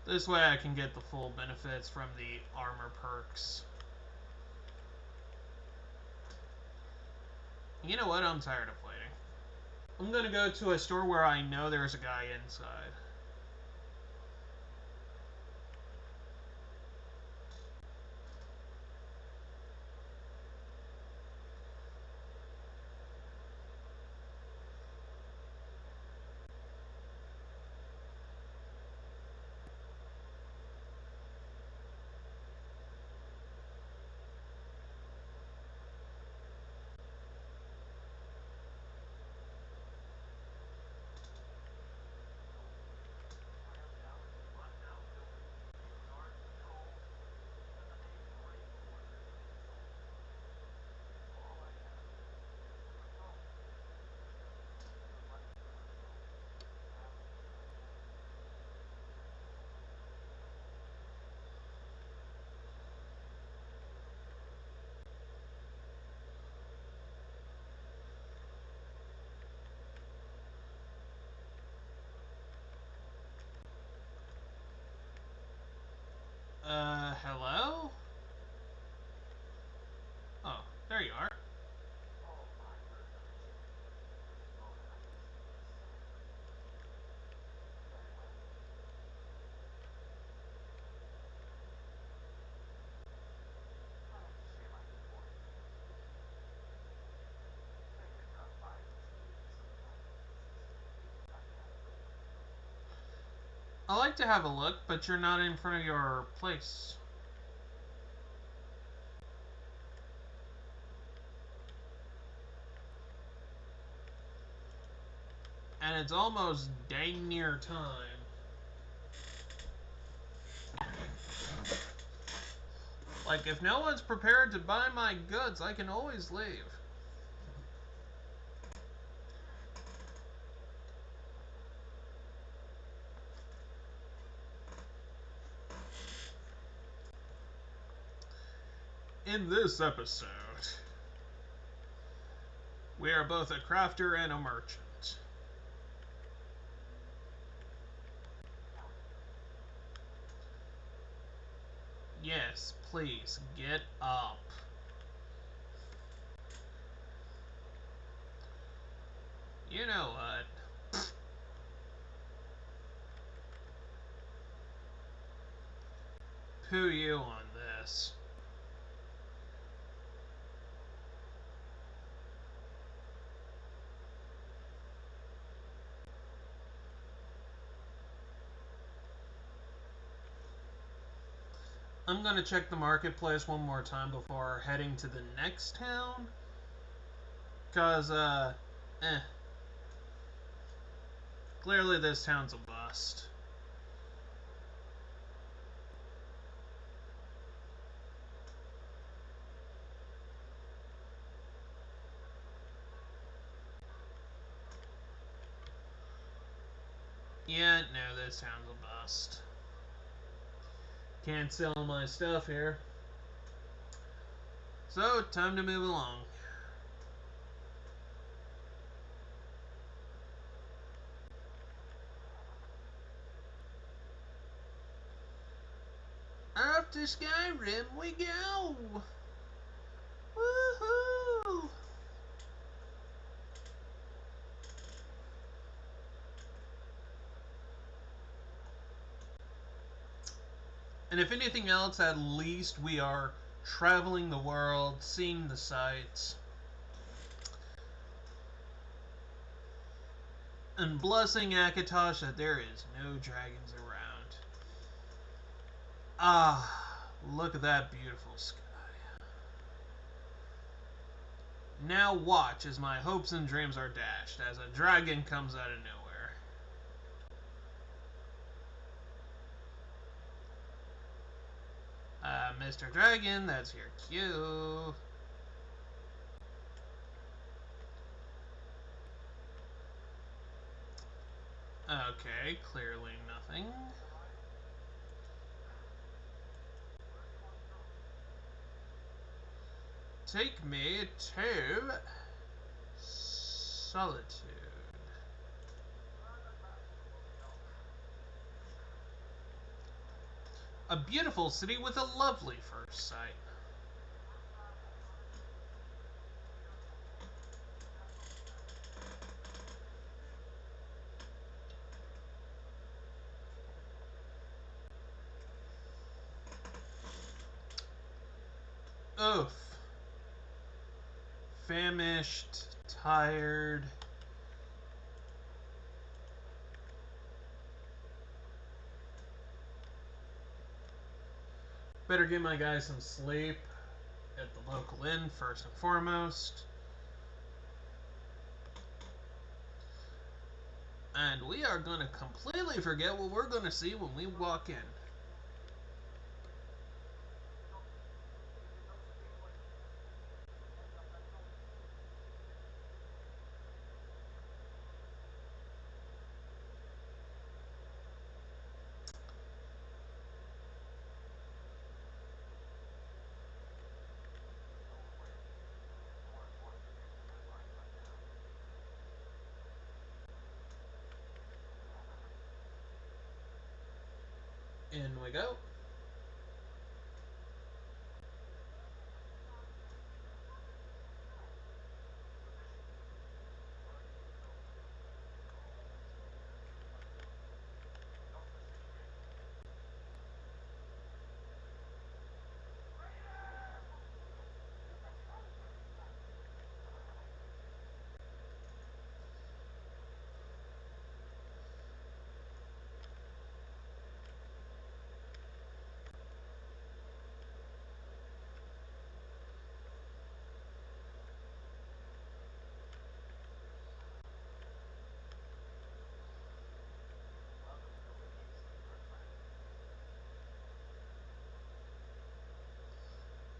This way I can get the full benefits from the armor perks. You know what? I'm tired of waiting. I'm gonna go to a store where I know there's a guy inside. Hello? Oh, there you are. I like to have a look, but you're not in front of your place. And it's almost dang near time. Like, if no one's prepared to buy my goods, I can always leave. In this episode, we are both a crafter and a merchant. Yes, please, get up. You know what? Pooh you on this. I'm gonna check the marketplace one more time before heading to the next town. Cause, clearly this town's a bust. Yeah, no, this town's a bust. Can't sell my stuff here. So, time to move along. Up to Skyrim we go! Woohoo! And if anything else, at least we are traveling the world, seeing the sights, and blessing Akatosh that there is no dragons around. Ah, look at that beautiful sky. Now watch as my hopes and dreams are dashed as a dragon comes out of nowhere. Mr. Dragon, that's your cue. Okay, clearly nothing. Take me to Solitude. A beautiful city with a lovely first sight. Oof. Famished, tired. Better give my guys some sleep at the local inn first and foremost. And we are going to completely forget what we're going to see when we walk in. In we go.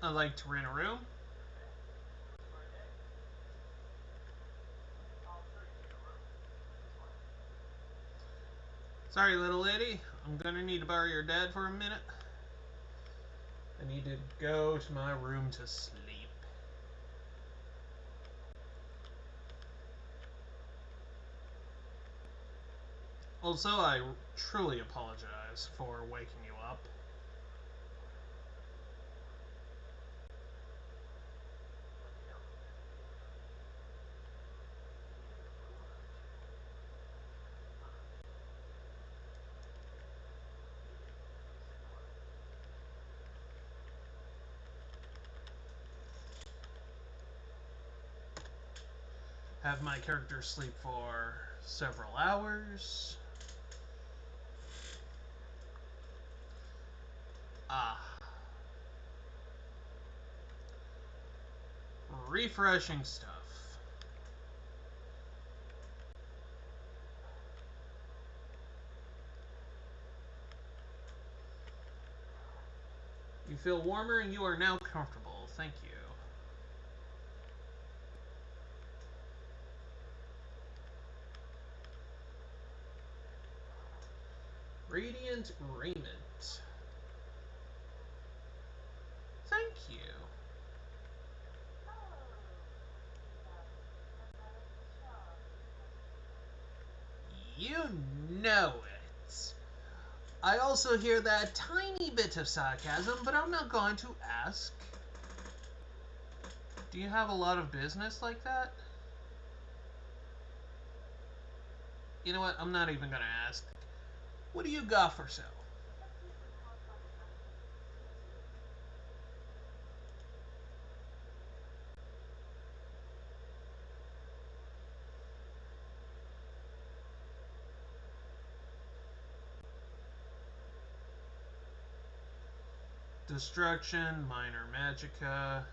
I'd like to rent a room. Sorry, little lady. I'm gonna need to borrow your dad for a minute. I need to go to my room to sleep. Also, I truly apologize for waking you up. Have my character sleep for several hours. Ah. Refreshing stuff. You feel warmer and you are now comfortable. Thank you. Radiant raiment. Thank you. You know it. I also hear that tiny bit of sarcasm, but I'm not going to ask. Do you have a lot of business like that? You know what? I'm not even going to ask. What do you got for sale? Destruction, minor magicka.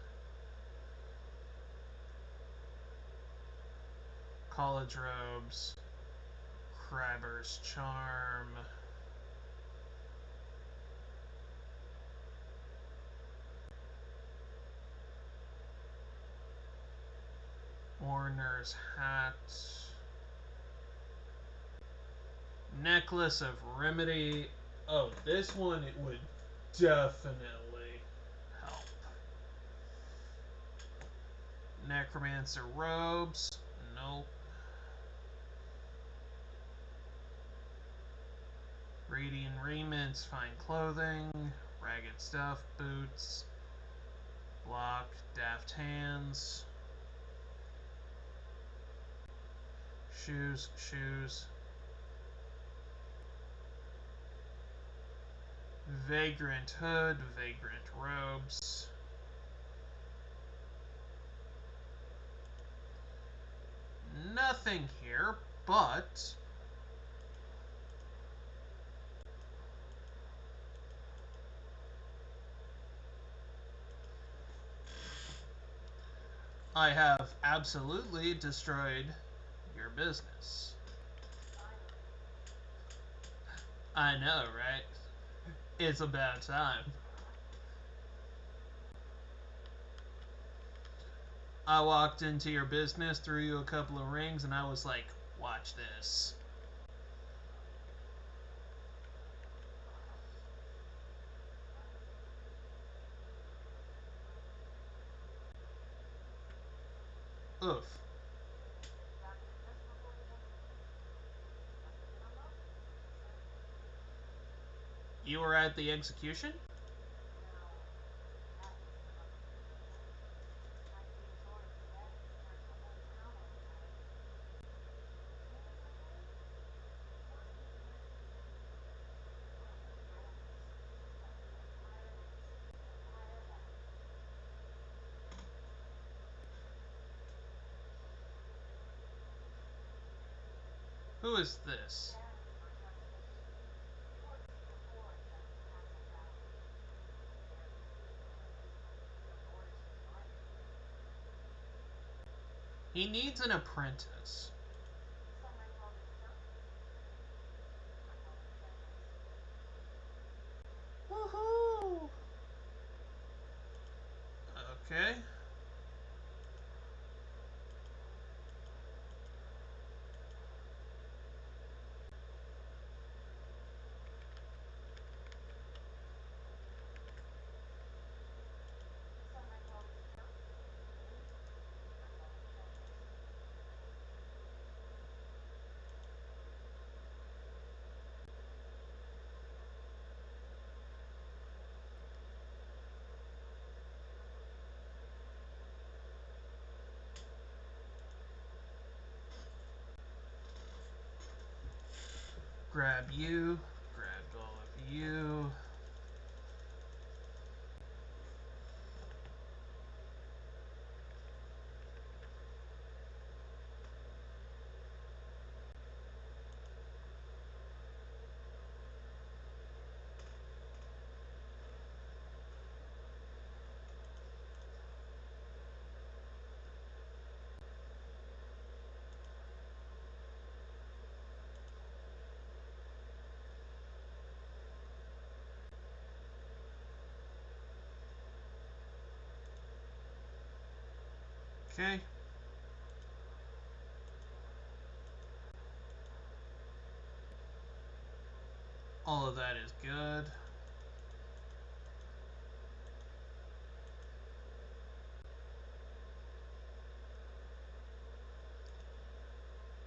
college robes, crabber's charm, mourner's hat, necklace of remedy. Oh, this one it would definitely help. Necromancer robes. Nope. Radiant raiments, fine clothing, ragged stuff, boots, block, daft hands, shoes, vagrant hood, vagrant robes, nothing here, but I have absolutely destroyed your business. I know, right? It's about time. I walked into your business, threw you a couple of rings, and I was like, watch this. Oof. You were at the execution? Who is this? He needs an apprentice. Woohoo! Okay. Grab you. Grabbed all of you. Okay. All of that is good.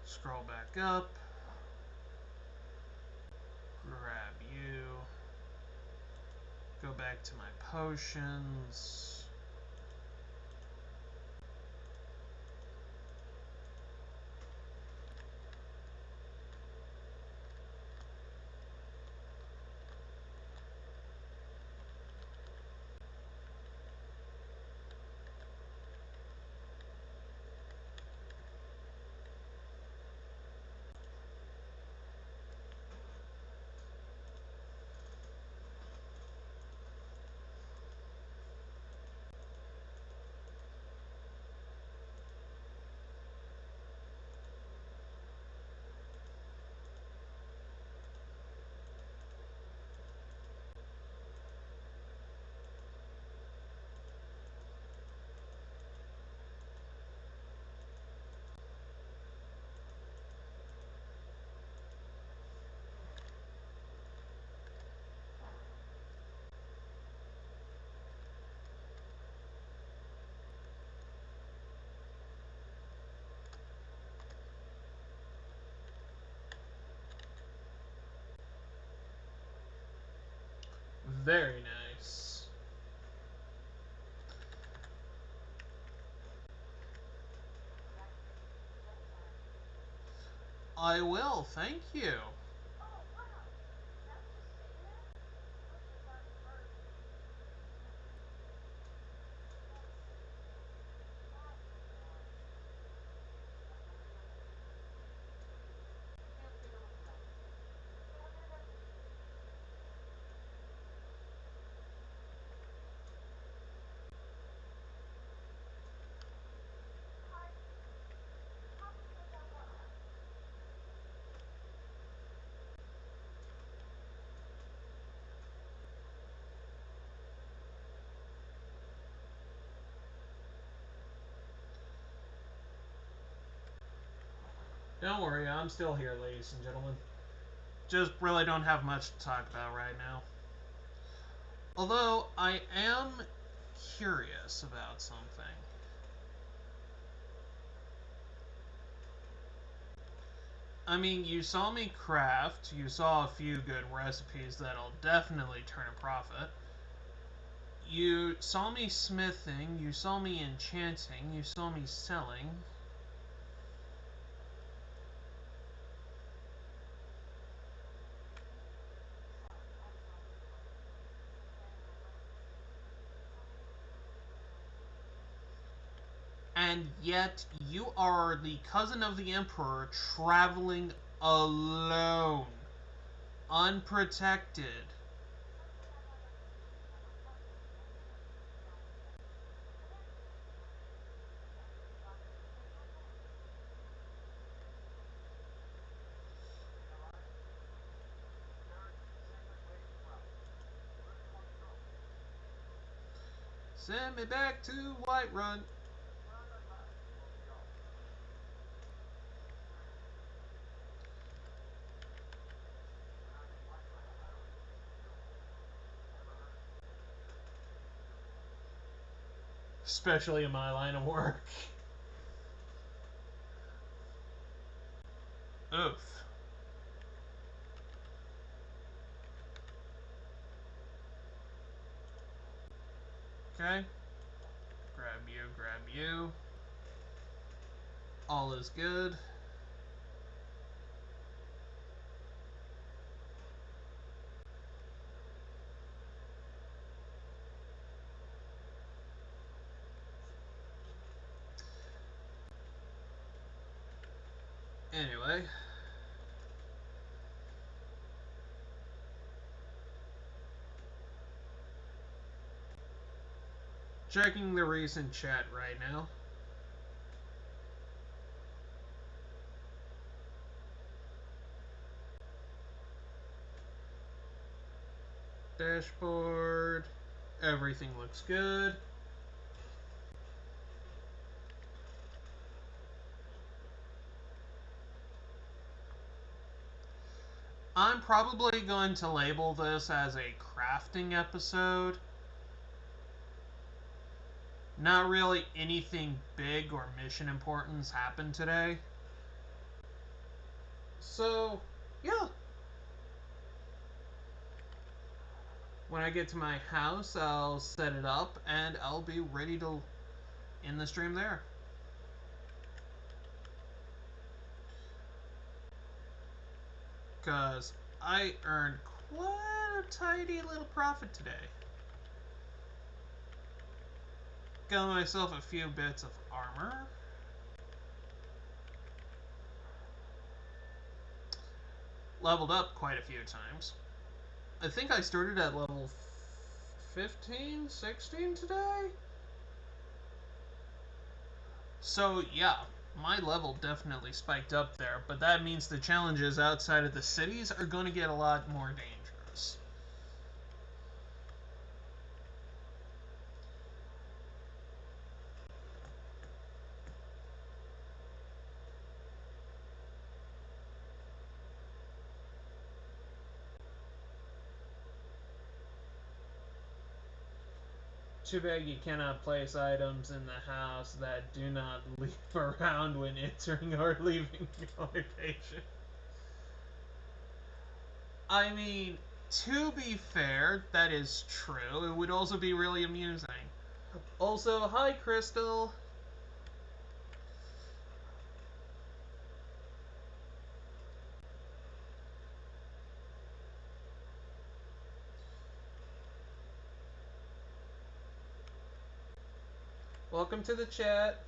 Scroll back up. Grab you. Go back to my potions. Very nice. I will, thank you. Don't worry, I'm still here, ladies and gentlemen. Just really don't have much to talk about right now. Although, I am curious about something. I mean, you saw me craft, you saw a few good recipes that'll definitely turn a profit. You saw me smithing, you saw me enchanting, you saw me selling. And yet, you are the cousin of the Emperor traveling alone, unprotected. Send me back to Whiterun. Especially in my line of work. Oof. Okay. Grab you, grab you. All is good. Anyway. Checking the recent chat right now. Dashboard. Everything looks good. I'm probably going to label this as a crafting episode. Not really anything big or mission importance happened today. So, yeah. When I get to my house, I'll set it up and I'll be ready to end the stream there. Because I earned quite a tidy little profit today. Got myself a few bits of armor. Leveled up quite a few times. I think I started at level 15, 16 today? So, yeah, my level definitely spiked up there, but that means the challenges outside of the cities are going to get a lot more dangerous. Too bad you cannot place items in the house that do not leave around when entering or leaving the location. I mean, To be fair, that is true. It would also be really amusing. Also, hi, Crystal. Welcome to the chat.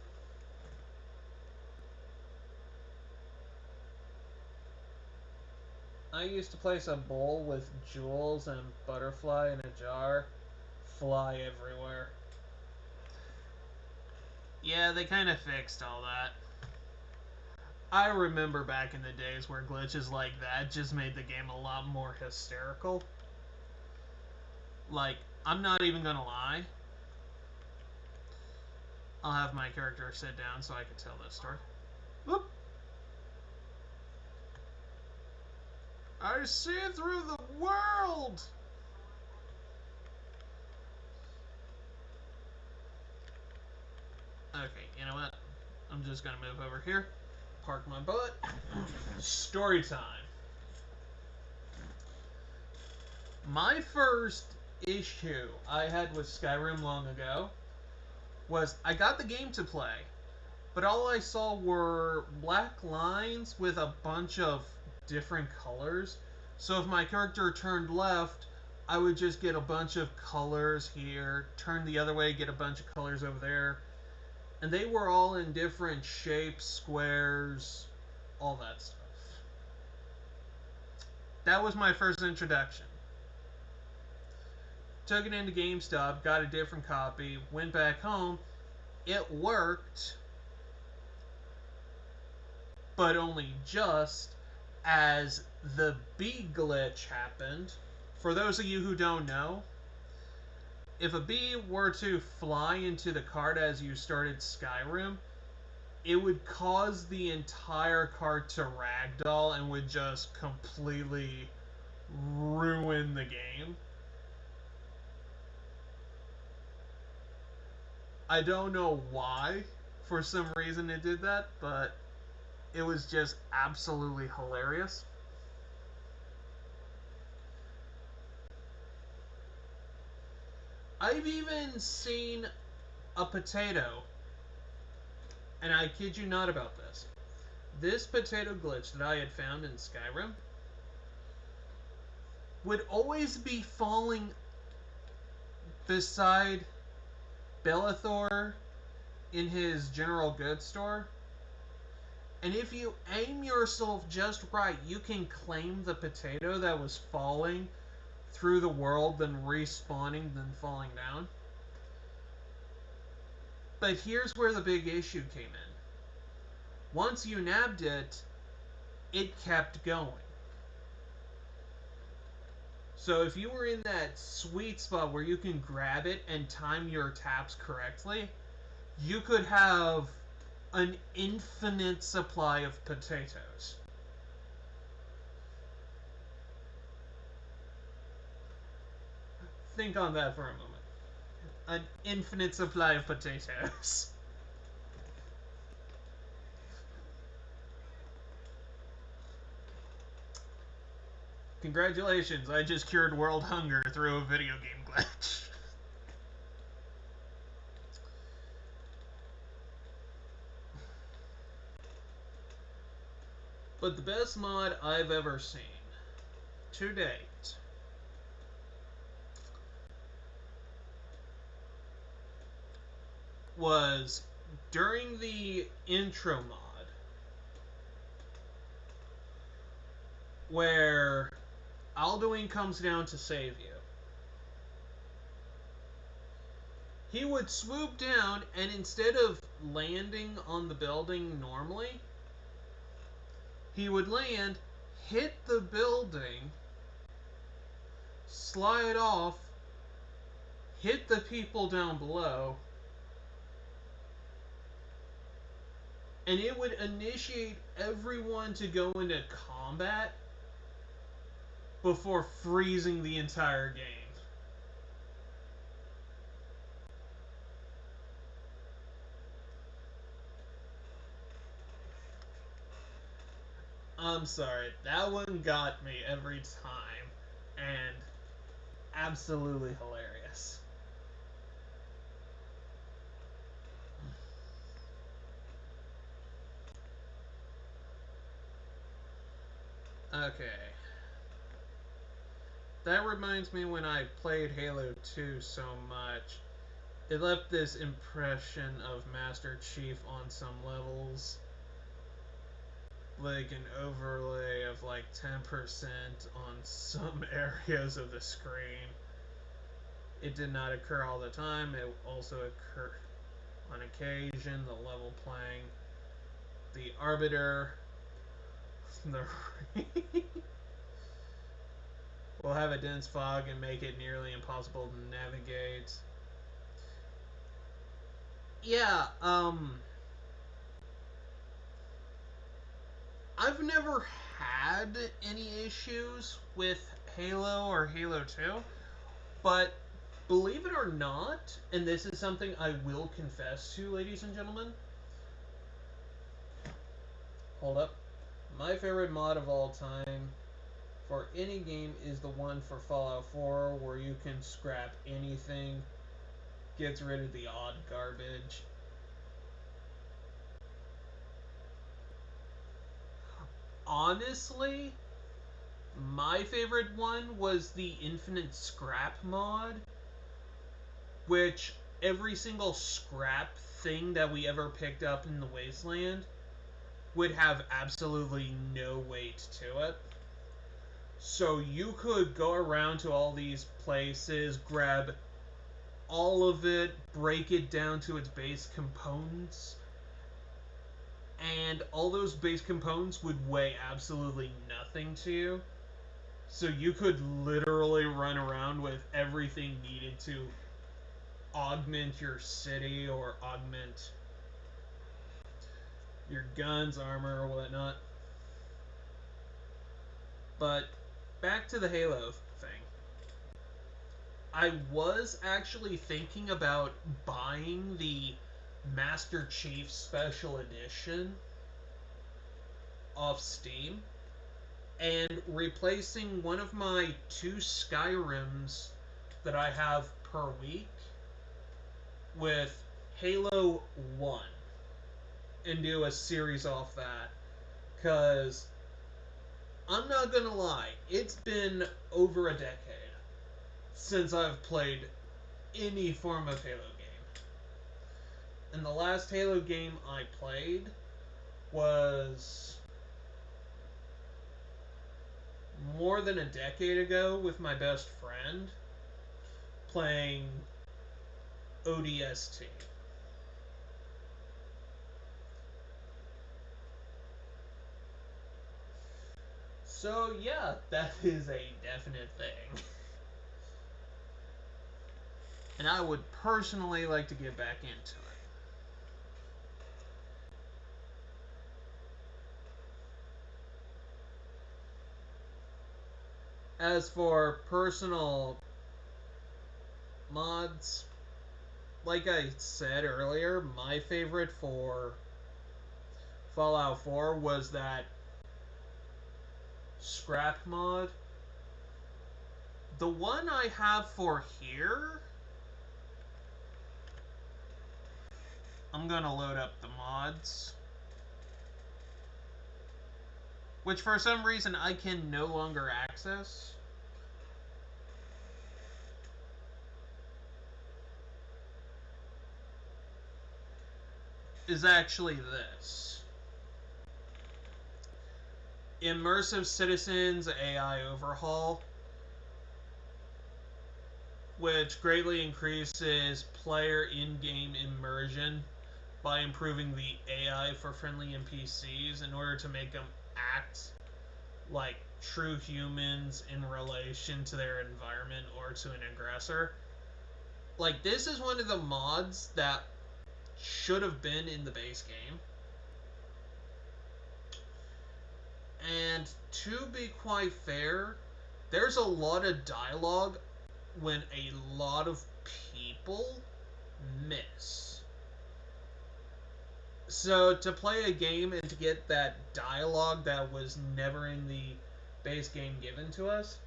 I used to place a bowl with jewels and butterfly in a jar. Fly everywhere. Yeah, they kind of fixed all that. I remember back in the days where glitches like that just made the game a lot more hysterical. Like, I'm not even gonna lie. I'll have my character sit down so I can tell this story. Whoop! I see through the world! Okay, you know what? I'm just gonna move over here, park my butt. Story time. My first issue I had with Skyrim long ago was I got the game to play, but all I saw were black lines with a bunch of different colors. So if my character turned left, I would just get a bunch of colors here, turn the other way, get a bunch of colors over there. And they were all in different shapes, squares, all that stuff. That was my first introduction. Took it into GameStop, got a different copy, went back home. It worked, but only just as the bee glitch happened. For those of you who don't know, if a bee were to fly into the cart as you started Skyrim, it would cause the entire cart to ragdoll and would just completely ruin the game. I don't know why, for some reason it did that, but it was just absolutely hilarious. I've even seen a potato, and I kid you not about this. This potato glitch that I had found in Skyrim would always be falling beside Belethor in his general goods store. And if you aim yourself just right, you can claim the potato that was falling through the world, then respawning, then falling down. But here's where the big issue came in. Once you nabbed it, it kept going. So if you were in that sweet spot where you can grab it and time your taps correctly, you could have an infinite supply of potatoes. Think on that for a moment. An infinite supply of potatoes. Congratulations, I just cured world hunger through a video game glitch. But the best mod I've ever seen to date was during the intro mod, where Alduin comes down to save you. He would swoop down, and instead of landing on the building normally, he would land, hit the building, slide off, hit the people down below, and it would initiate everyone to go into combat before freezing the entire game. I'm sorry, that one got me every time. And absolutely hilarious. Okay. That reminds me when I played Halo 2 so much. It left this impression of Master Chief on some levels. Like an overlay of like 10% on some areas of the screen. It did not occur all the time. It also occurred on occasion. The level playing, the Arbiter, the will have a dense fog and make it nearly impossible to navigate. Yeah, I've never had any issues with Halo or Halo 2, but believe it or not, and this is something I will confess to, ladies and gentlemen. Hold up. My favorite mod of all time for any game is the one for Fallout 4 where you can scrap anything, gets rid of the odd garbage. Honestly, my favorite one was the Infinite Scrap mod, which every single scrap thing that we ever picked up in the Wasteland would have absolutely no weight to it. So you could go around to all these places, grab all of it, break it down to its base components, and all those base components would weigh absolutely nothing to you. So you could literally run around with everything needed to augment your city or augment your guns, armor, or whatnot. But back to the Halo thing. I was actually thinking about buying the Master Chief Special Edition off Steam and replacing one of my 2 Skyrims that I have per week with Halo 1 and do a series off that. Because I'm not gonna lie, it's been over a decade since I've played any form of Halo game. And the last Halo game I played was more than a decade ago with my best friend playing ODST. So yeah, that is a definite thing. And I would personally like to get back into it. As for personal mods, like I said earlier, my favorite for Fallout 4 was that scrap mod. The one I have for here, I'm gonna load up the mods, which for some reason I can no longer access. Is actually this. Immersive Citizens AI Overhaul, which greatly increases player in-game immersion by improving the AI for friendly NPCs in order to make them act like true humans in relation to their environment or to an aggressor. Like, this is one of the mods that should have been in the base game. And to be quite fair, there's a lot of dialogue when a lot of people miss. So to play a game and to get that dialogue that was never in the base game given to us,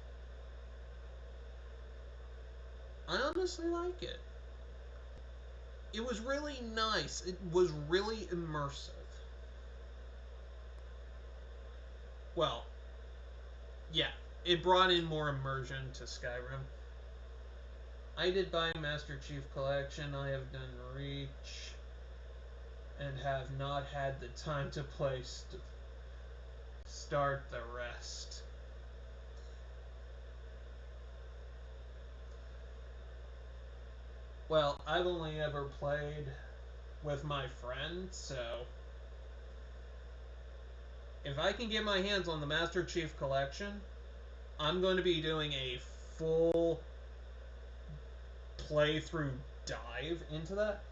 honestly like it. It was really nice. It was really immersive. Well, yeah, it brought in more immersion to Skyrim. I did buy Master Chief Collection. I have done Reach, and have not had the time to play start the rest. Well, I've only ever played with my friends, so if I can get my hands on the Master Chief Collection, I'm going to be doing a full playthrough dive into that.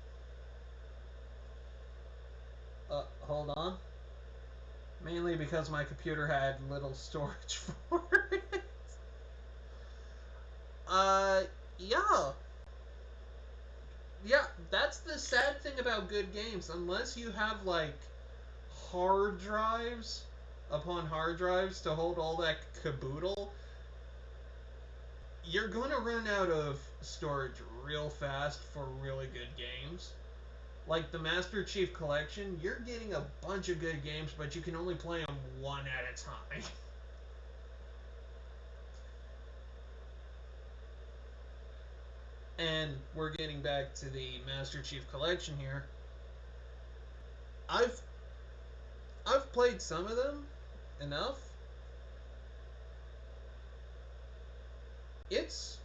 Hold on. Mainly because my computer had little storage for it. Uh, yeah. Yeah, that's the sad thing about good games. Unless you have, like, hard drives upon hard drives to hold all that caboodle, you're gonna run out of storage real fast for really good games. Like the Master Chief Collection, you're getting a bunch of good games, but you can only play them one at a time. And we're getting back to the Master Chief Collection here. I've played some of them enough. It's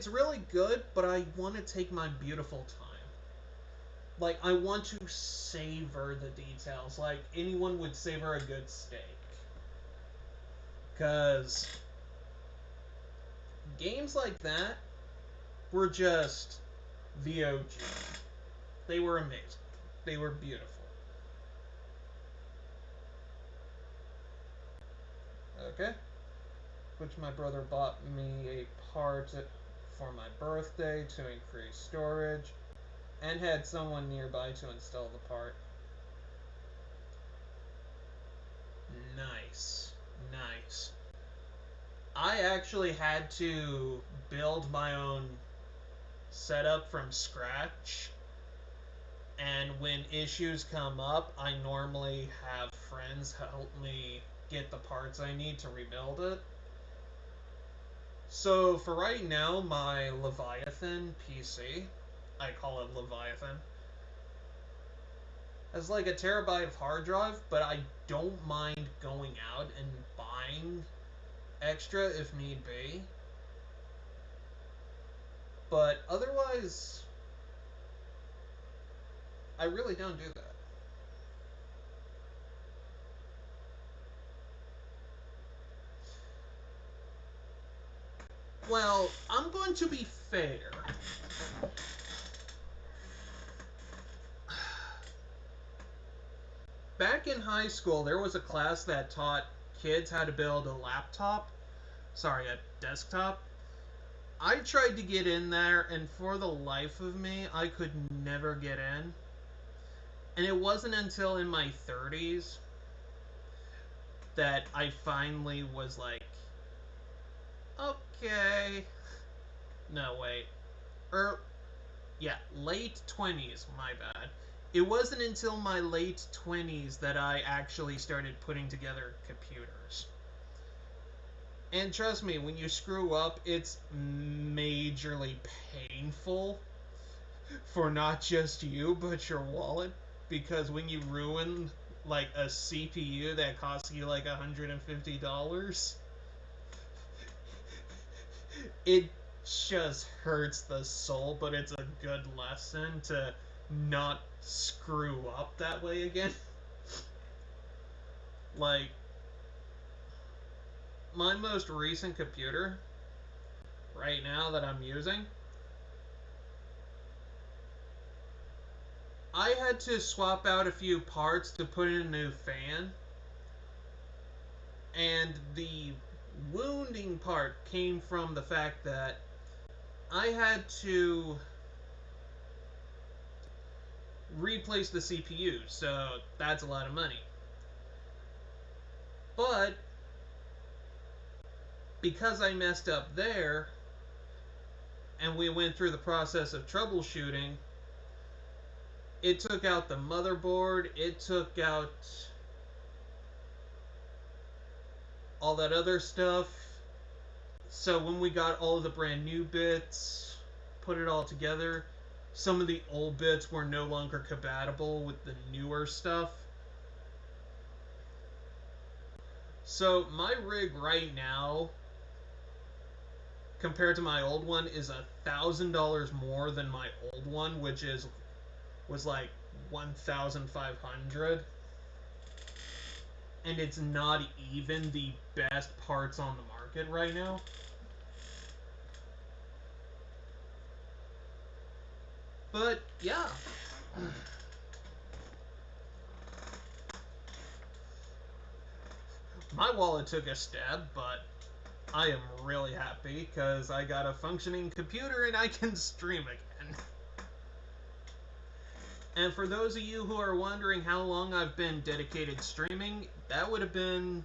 really good, but I want to take my beautiful time. Like, I want to savor the details, like anyone would savor a good steak. Because games like that were just the OG. They were amazing. They were beautiful. Okay. Which my brother bought me a part for my birthday to increase storage, and had someone nearby to install the part. Nice. Nice. I actually had to build my own setup from scratch, and when issues come up, I normally have friends help me get the parts I need to rebuild it. So for right now, my Leviathan PC, I call it Leviathan, has like a terabyte of hard drive, but I don't mind going out and buying extra if need be. But otherwise, I really don't do that. Well, I'm going to be fair. Back in high school, there was a class that taught kids how to build a laptop. Sorry, a desktop. I tried to get in there, and for the life of me, I could never get in. And it wasn't until in my 30s that I finally was like, okay. No, wait. Yeah, late 20s, my bad. It wasn't until my late 20s that I actually started putting together computers. And trust me, when you screw up, it's majorly painful for not just you, but your wallet. Because when you ruin, like, a CPU that costs you, like, $150, it just hurts the soul, but it's a good lesson to not screw up that way again. Like, my most recent computer, right now, that I'm using, I had to swap out a few parts to put in a new fan, and the wounding part came from the fact that I had to replace the CPU, so that's a lot of money. But because I messed up there, and we went through the process of troubleshooting. It took out the motherboard, it took out all that other stuff. So when we got all of the brand new bits, put it all together, some of the old bits were no longer compatible with the newer stuff. So my rig right now, compared to my old one, is $1,000 more than my old one, which was like 1,500, and it's not even the best parts on the market right now. But yeah. My wallet took a stab, but I am really happy because I got a functioning computer and I can stream again. And for those of you who are wondering how long I've been dedicated streaming, that would have been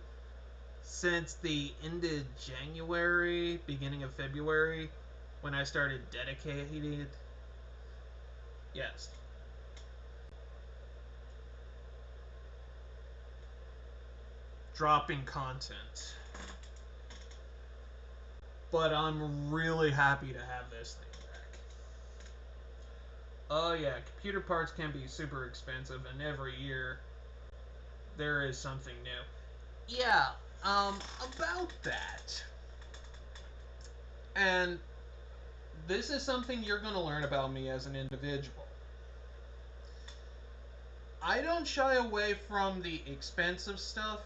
since the end of January, beginning of February, when I started dedicated. Yes. Dropping content. But I'm really happy to have this thing back. Oh yeah, computer parts can be super expensive, and every year there is something new. Yeah, about that. And this is something you're going to learn about me as an individual. I don't shy away from the expensive stuff,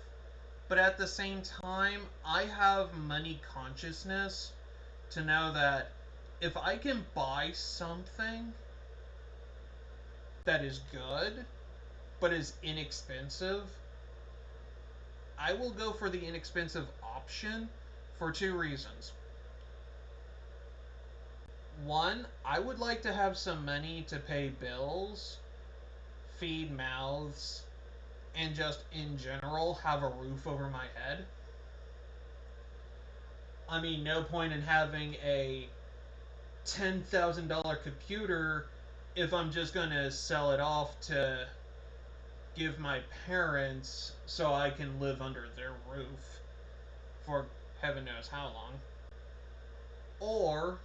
but at the same time, I have money consciousness to know that if I can buy something that is good, but is inexpensive, I will go for the inexpensive option for two reasons. One, I would like to have some money to pay bills, feed mouths, and just in general have a roof over my head. I mean, no point in having a $10,000 computer if I'm just going to sell it off to give my parents so I can live under their roof for heaven knows how long. Or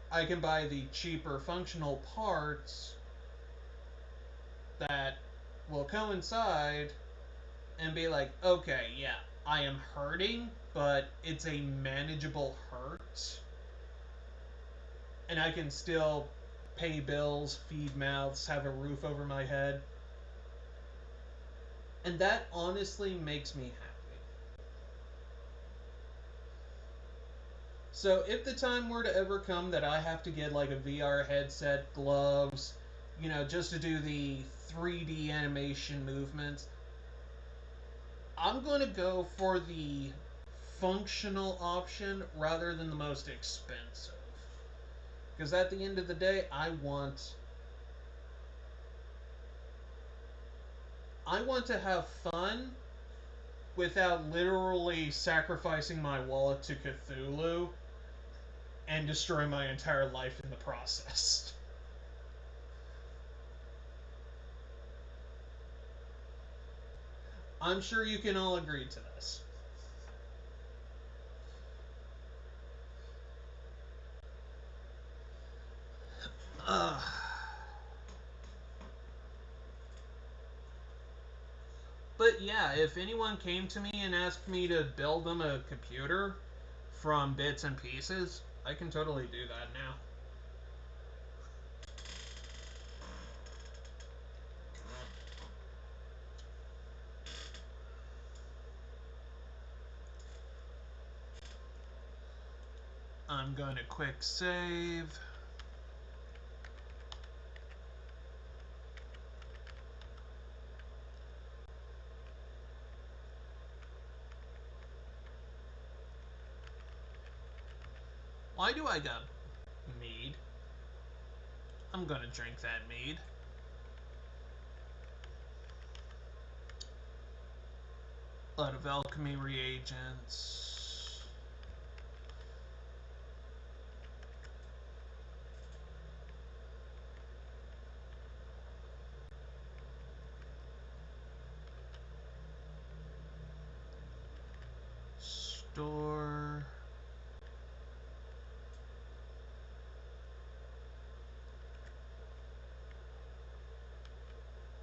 I can buy the cheaper functional parts that will coincide and be like, okay, yeah, I am hurting, but it's a manageable hurt. And I can still pay bills, feed mouths, have a roof over my head. And that honestly makes me happy. So if the time were to ever come that I have to get like a VR headset, gloves, just to do the 3D animation movements, I'm going to go for the functional option rather than the most expensive. Because at the end of the day, I want to have fun without literally sacrificing my wallet to Cthulhu and destroy my entire life in the process. I'm sure you can all agree to this. But yeah, if anyone came to me and asked me to build them a computer from bits and pieces, I can totally do that now. I'm going to quick save. Why do I got mead? I'm going to drink that mead. A lot of alchemy reagents.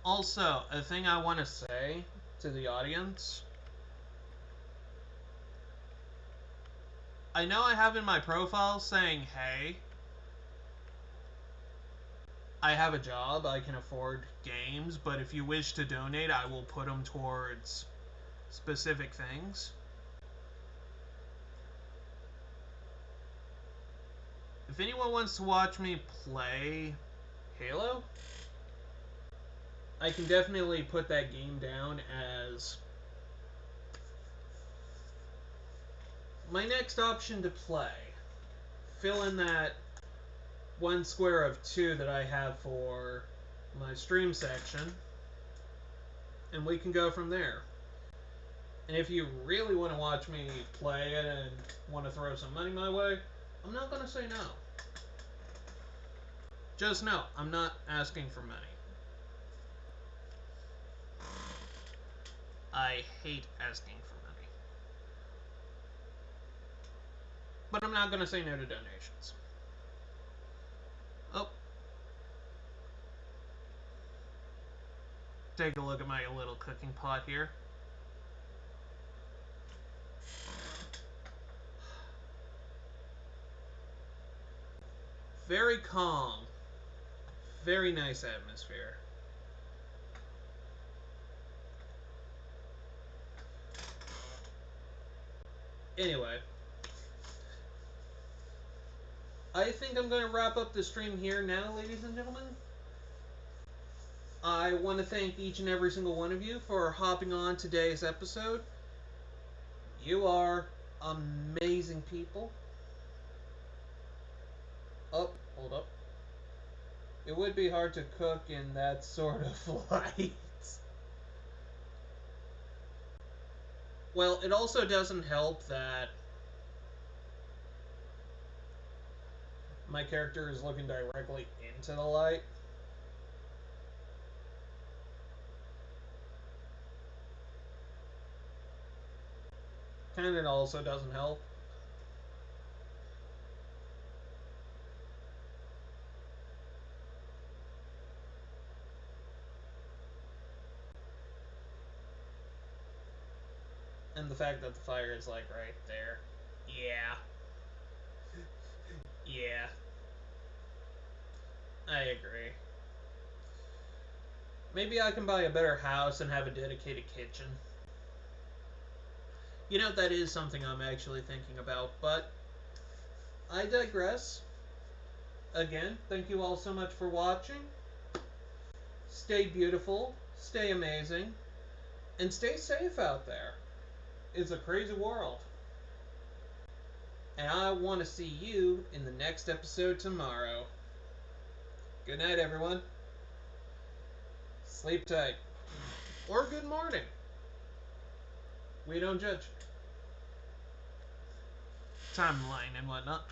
Also, a thing I want to say to the audience. I know I have in my profile saying, hey, I have a job, I can afford games, but if you wish to donate, I will put them towards specific things. If anyone wants to watch me play Halo, I can definitely put that game down as my next option to play. Fill in that one square of two that I have for my stream section, and we can go from there. And if you really want to watch me play it and want to throw some money my way, I'm not going to say no. Just know, I'm not asking for money. I hate asking for money. But I'm not going to say no to donations. Oh. Take a look at my little cooking pot here. Very calm. Very nice atmosphere. Anyway. I think I'm going to wrap up the stream here now, ladies and gentlemen. I want to thank each and every single one of you for hopping on today's episode. You are amazing people. Oh, hold up. It would be hard to cook in that sort of light. Well, it also doesn't help that my character is looking directly into the light. And it also doesn't help. And the fact that the fire is like right there. Yeah. Yeah. I agree. Maybe I can buy a better house and have a dedicated kitchen. You know, that is something I'm actually thinking about, but I digress. Again, thank you all so much for watching. Stay beautiful, stay amazing, and stay safe out there. It's a crazy world. And I want to see you in the next episode tomorrow. Good night, everyone. Sleep tight. Or good morning. We don't judge. Timeline and whatnot.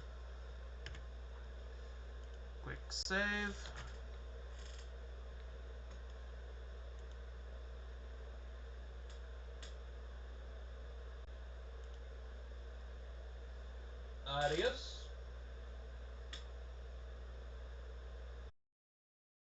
Quick save. Adios.